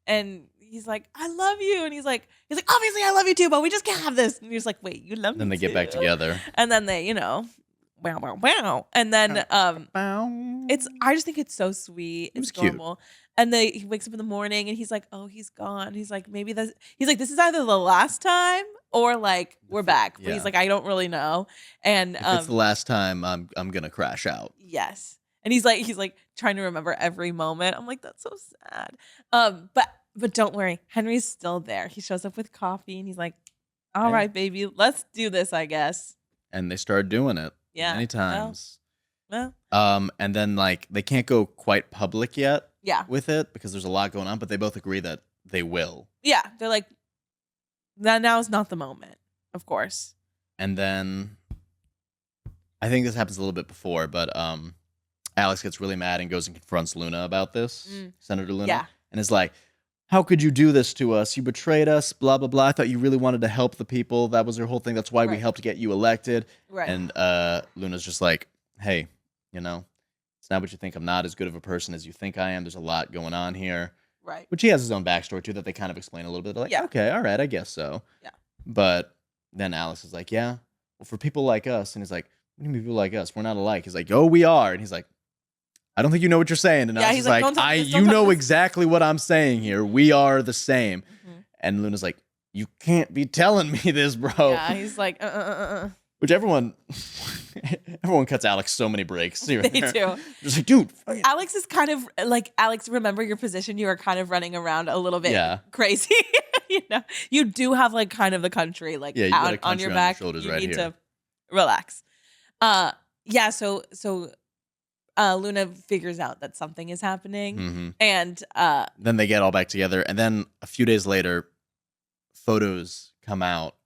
and he's like, I love you, and he's like, obviously I love you too, but we just can't have this. And he's like, wait, you love me? Then they get too? back together. And then they, wow. And then I just think it's so sweet. was It's cute. normal. And he wakes up in the morning and he's like, oh, he's gone. He's like, maybe this is either the last time or like we're back. But Yeah. he's like, I don't really know. And If it's the last time, I'm gonna crash out. yes. And he's like trying to remember every moment. I'm like, that's so sad. But don't worry, Henry's still there. He shows up with coffee and he's like, all Yeah. right, baby, let's do this, I guess. And they started doing it. Yeah. Many times. Well, And then like they can't go quite public yet yeah. with it because there's a lot going on, but they both agree that they will. Yeah. They're like, now is not the moment, of course. And then I think this happens a little bit before, but Alex gets really mad and goes and confronts Luna about this, Senator Luna, Yeah. and is like, how could you do this to us? You betrayed us, blah, blah, blah. I thought you really wanted to help the people. That was your whole thing. That's why we Right. helped get you elected. Right. And Luna's just like, hey, it's not what you think. I'm not as good of a person as you think I am. There's a lot going on here. Right. Which he has his own backstory, too, that they kind of explain a little bit. Like, Yeah. okay, all right, I guess so. Yeah. But then Alex is like, yeah, well, for people like us. And he's like, what do you mean people like us? We're not alike. He's like, oh, we are. And he's like, I don't think you know what you're saying. And Yeah, Alex he's is like, like, "Don't touch this, you don't touch know this." exactly what I'm saying here. We are the same. Mhm. And Luna's like, you can't be telling me this, bro. Yeah. He's like, Which everyone cuts Alex so many breaks. They do. Just like, dude. Alex is kind of like, Alex, remember your position. You are kind of running around a little bit Yeah. crazy. You do have like kind of the country like Yeah, you got a on country your on your back. shoulders You right need here. to relax. Yeah. So Luna figures out that something is happening, Mm-hmm. and Then they get all back together. And then a few days later, photos come out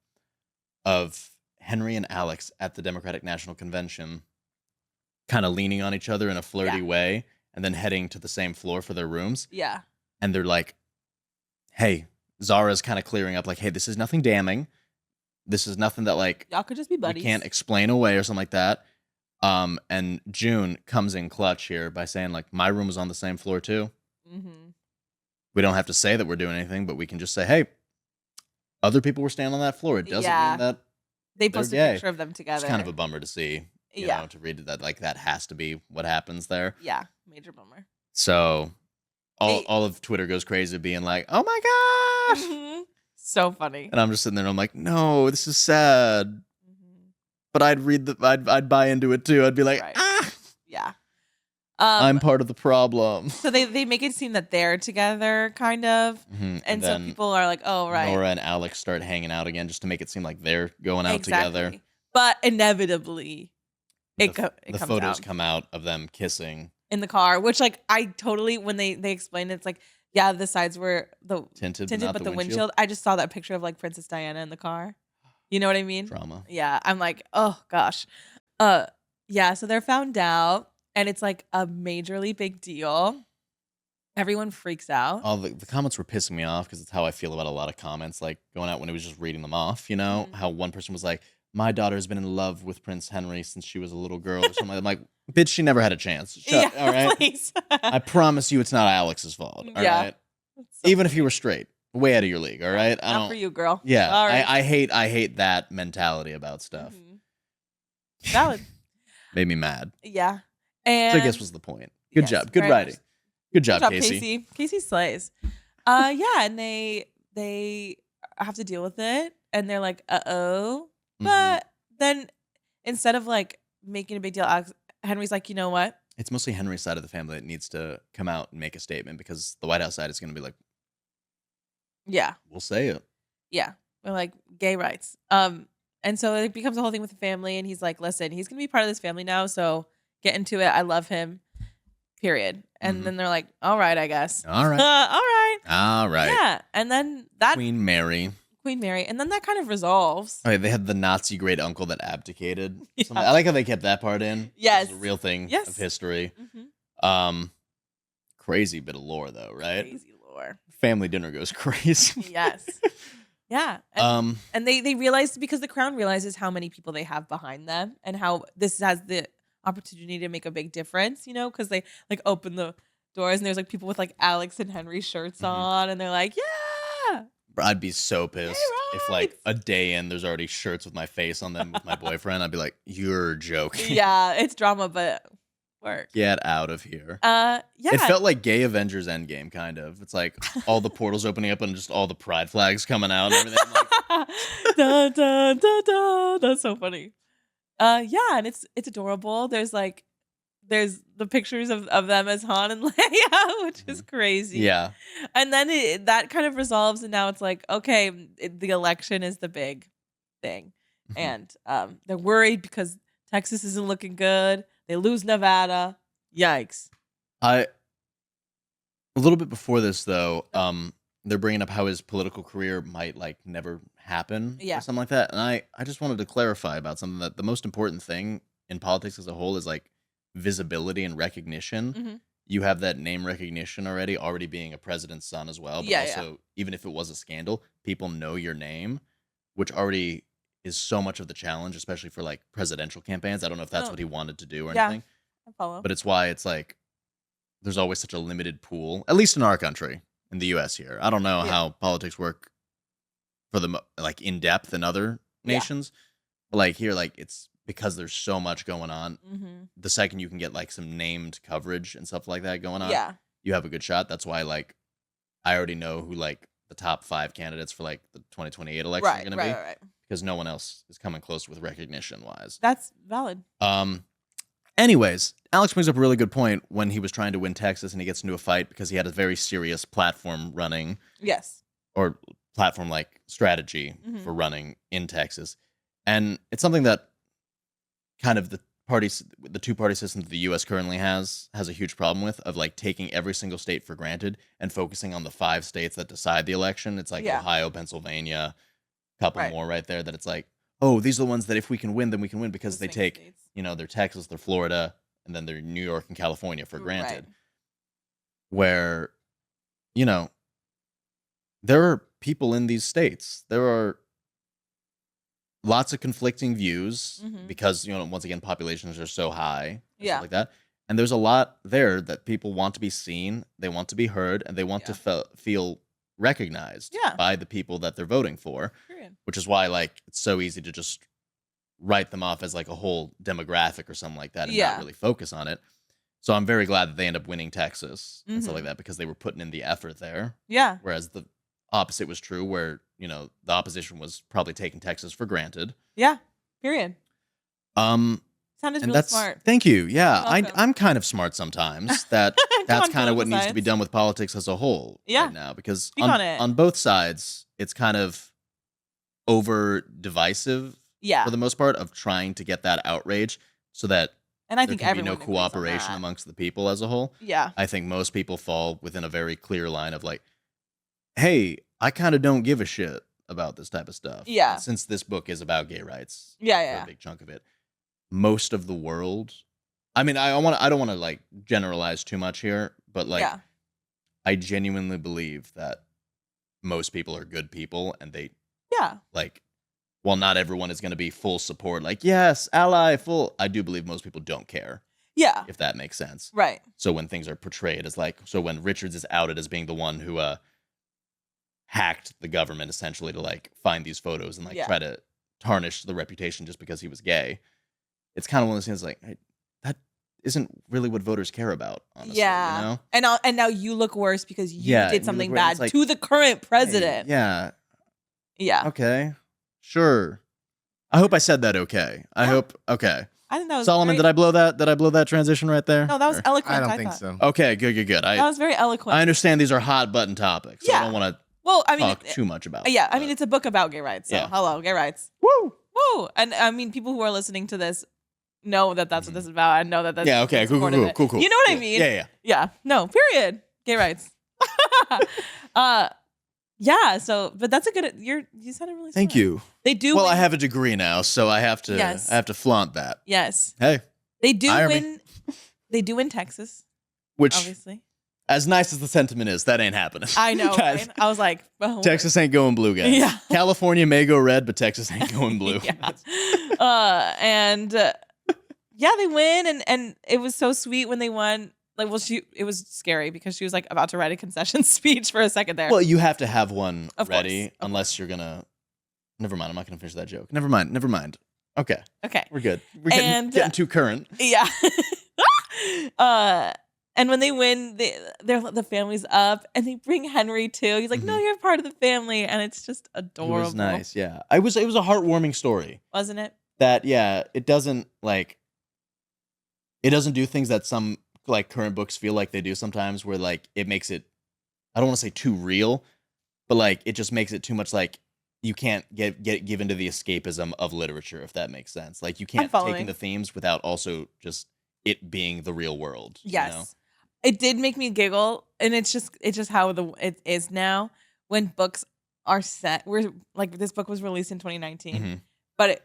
of Henry and Alex at the Democratic National Convention, kind of leaning on each other in a flirty Yeah. way, and then heading to the same floor for their rooms. yeah, And they're like, hey, Zara's kind of clearing up, like, hey, this is nothing damning. This is nothing that, like, y'all could just be we buddies. can't explain away or something like that. And June comes in clutch here by saying, like, my room was on the same floor too. Mm-hmm. We don't have to say that we're doing anything, but we can just say, hey, other people were standing on that floor. It doesn't Yeah. mean that They they're posted gay. a picture of them together. it's kind of a bummer to see, you Yeah. know, to read that, like, that has to be what happens there. Yeah, major bummer. So all of Twitter goes crazy being like, oh my gosh. Mhm. So funny. And I'm just sitting there and I'm like, no, this is sad. Mhm. But I'd buy into it too. I'd be like, Right. ah, Yeah. I'm part of the problem. So they make it seem that they're together, kind of, Mhm. and so then people are like, "Oh, right." Nora and Alex start hanging out again just to make it seem like they're going out together. Exactly. But inevitably, it The comes photos out come out of them kissing, in the car, which like I totally when they explain it, it's like, yeah, the sides were the tinted, tinted, not but the the windshield. I just saw that picture of like Princess Diana in the car. You know what I mean? Drama. Yeah, I'm like, oh gosh. Yeah, so they're found out and it's like a majorly big deal. Everyone freaks out. All the comments were pissing me off because it's how I feel about a lot of comments, like going out when he was just reading them off, you know? Mhm. How one person was like, my daughter's been in love with Prince Henry since she was a little girl or something. I'm like, bitch, she never had a chance. Shut, Yeah, all right? please. I promise you it's not Alex's fault, all Yeah. right? So Even if you were straight, way out of your league, all right? I not don't. for you, girl. Yeah, Sorry. I hate that mentality about stuff. Mhm. Valid. Made me mad. Yeah. So And I guess was the point. Good yes, job. Good very writing. much. Good job, Good job, Casey. Casey. Casey slays. Yeah, and they have to deal with it, and they're like, "Uh-oh." But then instead of like making a big deal, Henry's like, "You know what?" It's mostly Henry's side of the family that needs to come out and make a statement because the White House side is going to be like, Yeah. we'll say it. Yeah. We're like gay rights. And so it becomes a whole thing with the family, and he's like, "Listen, he's going to be part of this family now, so get into it. I love him." Period. And then they're like, "All right, I guess." All right. All right. All right. Yeah. And then that Queen Mary. And then that kind of resolves. Okay, they had the Nazi great uncle that abdicated. Yeah. I like how they kept that part in. Yes. It's a real thing Yes. of history. Mm-hmm. Crazy bit of lore though, right? Crazy lore. Family dinner goes crazy. Yes. Yeah. And they realize, because the crown realizes how many people they have behind them and how this has the opportunity to make a big difference, because they like open the doors and there's like people with like Alex and Henry shirts on, and they're like, yeah. I'd be so pissed if like rights. a day in there's already shirts with my face on them with my boyfriend. I'd be like, you're joking. Yeah, it's drama, but work. Get out of here. Yeah. It felt like gay Avengers Endgame, kind of. It's like all the portals opening up and just all the pride flags coming out and everything. I'm like, dun, dun, dun, dun. That's so funny. Yeah, and it's adorable. There's the pictures of them as Han and Leia, which is crazy. yeah. And then that kind of resolves, and now it's like, okay, the election is the big thing. And they're worried because Texas isn't looking good. They lose Nevada. Yikes. A little bit before this, though, they're bringing up how his political career might like never happen Yeah. or something like that. And I just wanted to clarify about something, that the most important thing in politics as a whole is like visibility and recognition. Mhm. You have that name recognition already being a president's son as well. But Yeah, also, even if it was a scandal, people know your name, which already is so much of the challenge, especially for like presidential campaigns. I don't know if that's Oh. what he wanted to do or Yeah. anything, I follow. but it's why it's like there's always such a limited pool, at least in our country, in the U.S. here. I don't know Yeah. how politics work for the like in depth in other nations, but like here, like it's because there's so much going on. Mm-hmm. The second you can get like some named coverage and stuff like that going on, Yeah. you have a good shot. That's why like I already know who like the top 5 candidates for like the 2028 election are Right, going right, to be, right. because no one else is coming close with recognition wise. That's valid. Anyways, Alex brings up a really good point when he was trying to win Texas and he gets into a fight because he had a very serious platform running, Yes. or platform like strategy Mhm. for running in Texas. And it's something that kind of the two-party system that the US currently has a huge problem with, of like taking every single state for granted and focusing on the 5 states that decide the election. It's like Yeah. Ohio, Pennsylvania, a couple Right. more right there, that it's like, oh, these are the ones that if we can win, then we can win, because The they swing take, states. their Texas, their Florida, and then their New York and California for granted. Right. Where, there are people in these states. There are lots of conflicting views Mhm. because, once again, populations are so high and Yeah. stuff like that. And there's a lot there that people want to be seen, they want to be heard, and they want to feel recognized Yeah. by the people that they're voting for, Period. which is why like it's so easy to just write them off as like a whole demographic or something like that and Yeah. not really focus on it. So I'm very glad that they end up winning Texas and stuff Mhm. like that, because they were putting in the effort there. Yeah. Whereas the opposite was true, where, the opposition was probably taking Texas for granted. Yeah. Period. Sounded And really that's smart. thank you. Yeah, You're welcome. I'm kind of smart sometimes. That's on, kind of what political needs to be science. done with politics as a whole Yeah. right now, because Speak on it. on both sides, it's kind of over divisive Yeah. for the most part, of trying to get that outrage so that And I there think can be everyone no agrees on cooperation that. amongst the people as a whole. Yeah. I think most people fall within a very clear line of like, hey, I kind of don't give a shit about this type of stuff. Yeah. And since this book is about gay rights, Yeah, for yeah. a big chunk of it, most of the world, I mean, I don't want to like generalize too much here, but like Yeah. I genuinely believe that most people are good people, and they Yeah. like, while not everyone is going to be full support, like, yes, ally, full, I do believe most people don't care, Yeah. if that makes sense. Right. So when things are portrayed as like, so when Richards is outed as being the one who hacked the government essentially to like find these photos and like Yeah. try to tarnish the reputation just because he was gay, it's kind of one of those things like, hey, isn't really what voters care about, honestly. Yeah. You know? And now you look worse because you Yeah, did you something look worse. bad It's like, to the current president. Hey, yeah. Yeah. Okay. Sure. I hope I said that okay. I Yeah. hope okay. I think that was Solomon, very, did I blow that transition right there? No, that was Or- eloquent. I don't think thought. so. Okay, good. That was very eloquent. I understand these are hot button topics. So I Yeah. don't want to Well, I mean, talk too much about. yeah, I it, mean, but- it's a book about gay rights. So, Yeah. hello, gay rights. Woo! Woo! And I mean, people who are listening to this know that that's what this is about. And know that that's Yeah. Okay. Cool. You know what I Cool. mean? Yeah. Yeah. No. Period. Gay rights. Yeah. So, but that's a good. You sounded really. Thank smart. you. They do. Well, win, I have a degree now, so I have to. Yes. I have to flaunt that. Yes. Hey, They do Hire me. win. They do win Texas, which, obviously. as nice as the sentiment is, that ain't happening. I know. Guys, Right? I was like, oh, Texas ain't going blue, guys. Yeah. California may go red, but Texas ain't going blue. Yeah. Yeah, they win, and it was so sweet when they won. Like, well, it was scary because she was like about to write a concession speech for a second there. Well, you have to have one Of ready, course. unless you're gonna. Never mind. I'm not gonna finish that joke. Never mind. Okay, Okay. we're good. We're getting too current. Yeah. And when they win, the family's up, and they bring Henry too. He's like, "No, you're part of the family," and it's just adorable. It was nice. Yeah, it was a heartwarming story. Wasn't it? That it doesn't do things that some like current books feel like they do sometimes, where like it makes it, I don't want to say too real, but like it just makes it too much like you can't get give into the escapism of literature, if that makes sense. Like you can't take in the themes without also just it being the real world. Yes. You know? It did make me giggle, and it's just how it is now when books are set. We're like, this book was released in 2019, Mhm. but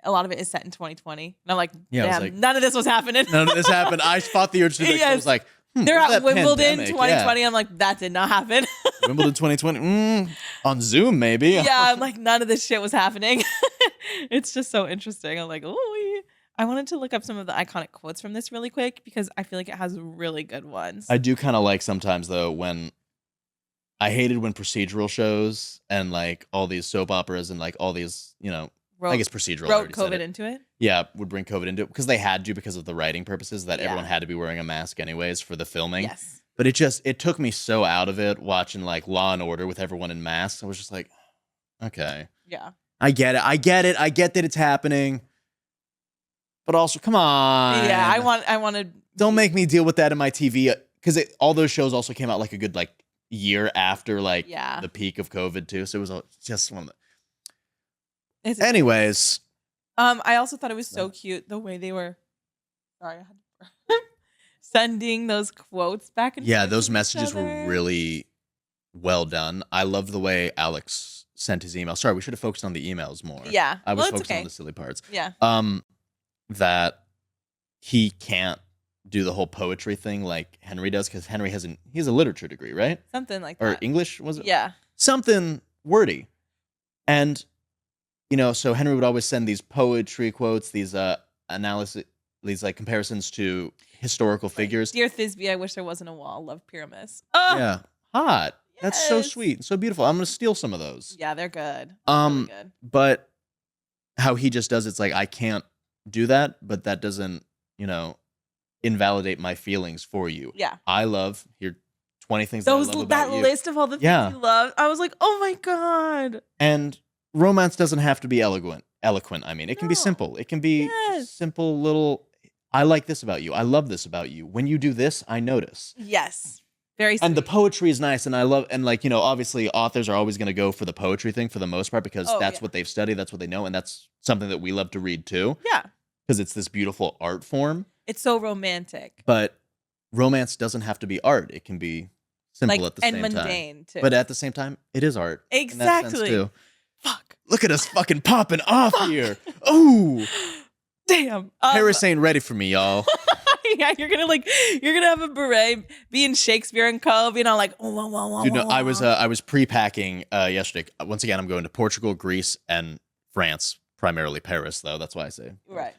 a lot of it is set in 2020. And I'm like, Yeah, I was damn, like- none of this was happening. None of this happened. I fought the urge to do it. 'Cause I was like, They're where's at that Wimbledon pandemic? 2020. I'm like, that did not happen. Yeah. Wimbledon 2020 on Zoom maybe. Yeah, I'm like, none of this shit was happening. It's just so interesting. I'm like, oh, I wanted to look up some of the iconic quotes from this really quick because I feel like it has really good ones. I do kind of like sometimes though when I hated when procedural shows and like all these soap operas and like all these, I guess procedural. I wrote already said COVID it. into it. Yeah, would bring COVID into it because they had to because of the writing purposes that Yeah. everyone had to be wearing a mask anyways for the filming. Yes. But it took me so out of it watching like Law and Order with everyone in masks. I was just like, okay, Yeah. I get it. I get that it's happening. But also, come on. Yeah, I want to. Don't make me deal with that in my TV because all those shows also came out like a good year after the peak of COVID too. So it was just one of the. Anyways, I also thought it was so cute the way they were. Sorry, I had to sending those quotes back and yeah, forth those to each messages were other. really well done. I love the way Alex sent his email. Sorry, we should have focused on the emails more. Yeah, I was well, it's focused okay. on the silly parts. Yeah. That he can't do the whole poetry thing like Henry does because Henry he has a literature degree, right? Something like Or that. English, was it? Yeah. Something wordy. And, so Henry would always send these poetry quotes, these analysis, these like comparisons to historical figures. Dear Thisbe, I wish there wasn't a wall. Love Pyramus. Oh, Yeah. Hot. That's so Yes. sweet. So beautiful. I'm going to steal some of those. yeah, they're good. Really good. But how he just does it's like I can't do that, but that doesn't, invalidate my feelings for you. Yeah. I love here 20 things that I love about That you. list of all the things Yeah. you love. I was like, oh my God. And romance doesn't have to be eloquent. I mean, it can be No. simple. It can be Yes. simple little I like this about you. I love this about you. When you do this, I notice. Yes. Very sweet. And the poetry is nice, and I love, and obviously authors are always going to go for the poetry thing for the most part because that's what they've studied, that's what they know, and that's something that we love to read too. Yeah. Because it's this beautiful art form. It's so romantic. But romance doesn't have to be art; it can be simple at the same and time. mundane too. But at the same time, it is art. in that sense, Exactly. too. Fuck. Look at us fucking popping off here. Ooh, Damn. Paris ain't ready for me, y'all. Yeah, you're gonna have a beret, be in Shakespeare and Co. Being all like, oh, Dude, no, I was pre-packing yesterday. Once again, I'm going to Portugal, Greece, and France. Primarily Paris, though. That's why I say right.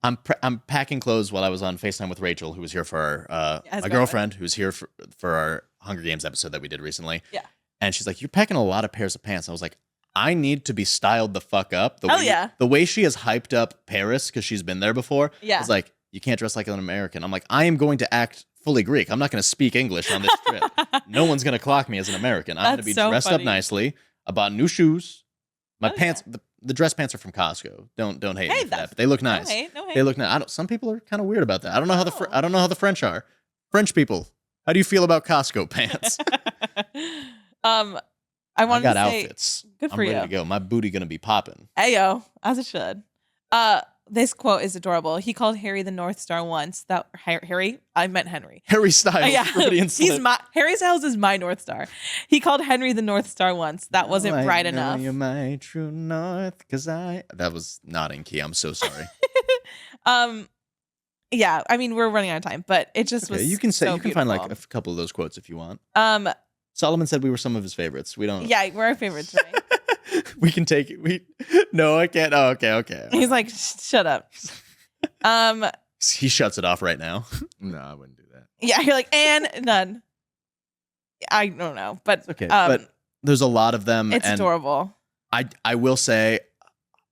I'm packing clothes while I was on FaceTime with Rachel, who was here for our His my girlfriend, who's here for our Hunger Games episode that we did recently. Yeah. And she's like, "You're packing a lot of pairs of pants." I was like, I need to be styled the fuck up. The Hell way, yeah. The way she has hyped up Paris because she's been there before. Yeah. It's like, you can't dress like an American. I'm like, I am going to act fully Greek. I'm not going to speak English on this trip. No one's going to clock me as an American. I'm going to be so dressed funny. up nicely. I bought new shoes. My Oh, pants, the dress pants are from Costco. Don't hate me Hey, for that. But they look nice. No hate. They look nice. Some people are kind of weird about that. I don't know how Oh. I don't know how the French are. French people, how do you feel about Costco pants? I wanted got to say, outfits. good I'm for ready you. to go. My booty gonna be popping. Ayo, as it should. This quote is adorable. He called Harry the North Star once. That Harry, I meant Henry. Harry Styles, Yeah, Freudian slip. Harry Styles is my North Star. He called Henry the North Star once. That wasn't I bright know enough. You're my true north, that was not in key. I'm so sorry. Yeah, I mean we're running out of time, but it just Okay, was. you can say so you can find like beautiful. a couple of those quotes if you want. Um, Solomon said we were some of his favorites. We don't. yeah, we're our favorites, right? We can take it. No, I can't. Oh, okay. He's like, shut up. He shuts it off right now. No, I wouldn't do that. Yeah, you're like, and none. I don't know, but It's okay. But there's a lot of them. it's and adorable. I will say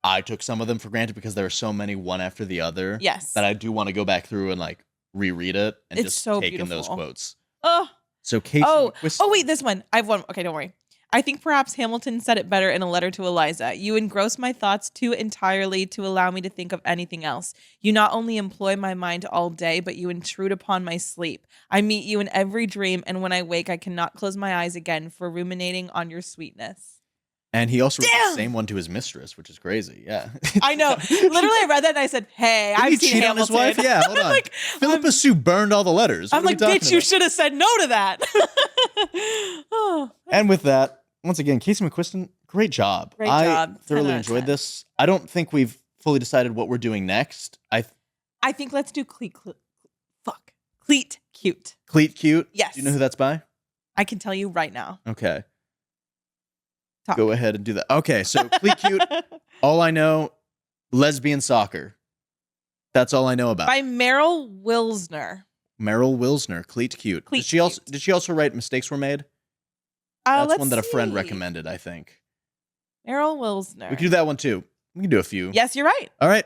I took some of them for granted because there are so many one after the other. Yes. That I do want to go back through and like reread it and It's just so take in those beautiful. quotes. Oh, So Casey McQuiston. oh wait, this one. I have one. Okay, don't worry. I think perhaps Hamilton said it better in a letter to Eliza. You engross my thoughts too entirely to allow me to think of anything else. You not only employ my mind all day, but you intrude upon my sleep. I meet you in every dream, and when I wake, I cannot close my eyes again for ruminating on your sweetness. And he also wrote Damn! the same one to his mistress, which is crazy. Yeah. I know. Literally, I read that and I said, hey, Did he I've seen cheat Hamilton. on his wife? Yeah, hold on. Like, Philippa Sue burned all the letters. What I'm are we like, talking bitch, you about? should have said no to that. Oh. And with that, once again, Casey McQuiston, great job. Great I job. 10 thoroughly out of enjoyed 10. this. I don't think we've fully decided what we're doing next. I think let's do Cleat Cute. Cleat Cute. Yes. Do you know who that's by? I can tell you right now. Okay. Talk. Go ahead and do that. Okay, so Cleat Cute. All I know, lesbian soccer. That's all I know about. By Meryl Wilsner. Meryl Wilsner, Cleat Cute. Cleat Did she also write Mistakes Were Made? That's Let's one that a friend see. recommended, I think. Meryl Wilsner. We could do that one too. We can do a few. Yes, you're right. All right.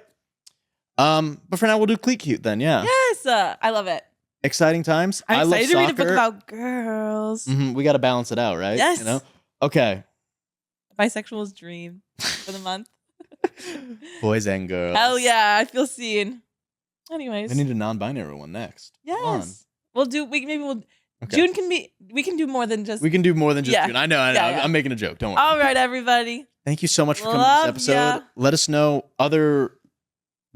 But for now, we'll do Cleat Cute then. Yeah. Yes, I love it. Exciting times. I'm I love excited to read a book soccer. about girls. We got to balance it out, right? Yes. You know? Okay. Bisexual's dream for the month. Boys and girls. Hell yeah, I feel seen. Anyways, We need a non-binary one next. Come on. yes, we'll do. Okay. June can be. We can do more than just. We can do more than just Yeah. June. I know. Yeah. I'm making a joke. Don't worry. All right, everybody. Thank you so much for coming to Love this episode. ya. Let us know other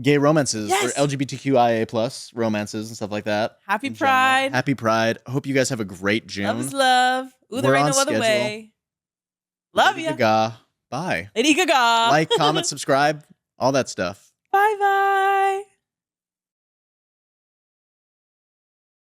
gay romances Yes. or LGBTQIA plus romances and stuff like that. Happy in general. Pride. Happy Pride. I hope you guys have a great June. Love is love. Ooh, there We're ain't on no other schedule. way. Love Lady ya. Gaga. Bye. Lady Gaga. Like, comment, subscribe, all that stuff. Bye bye.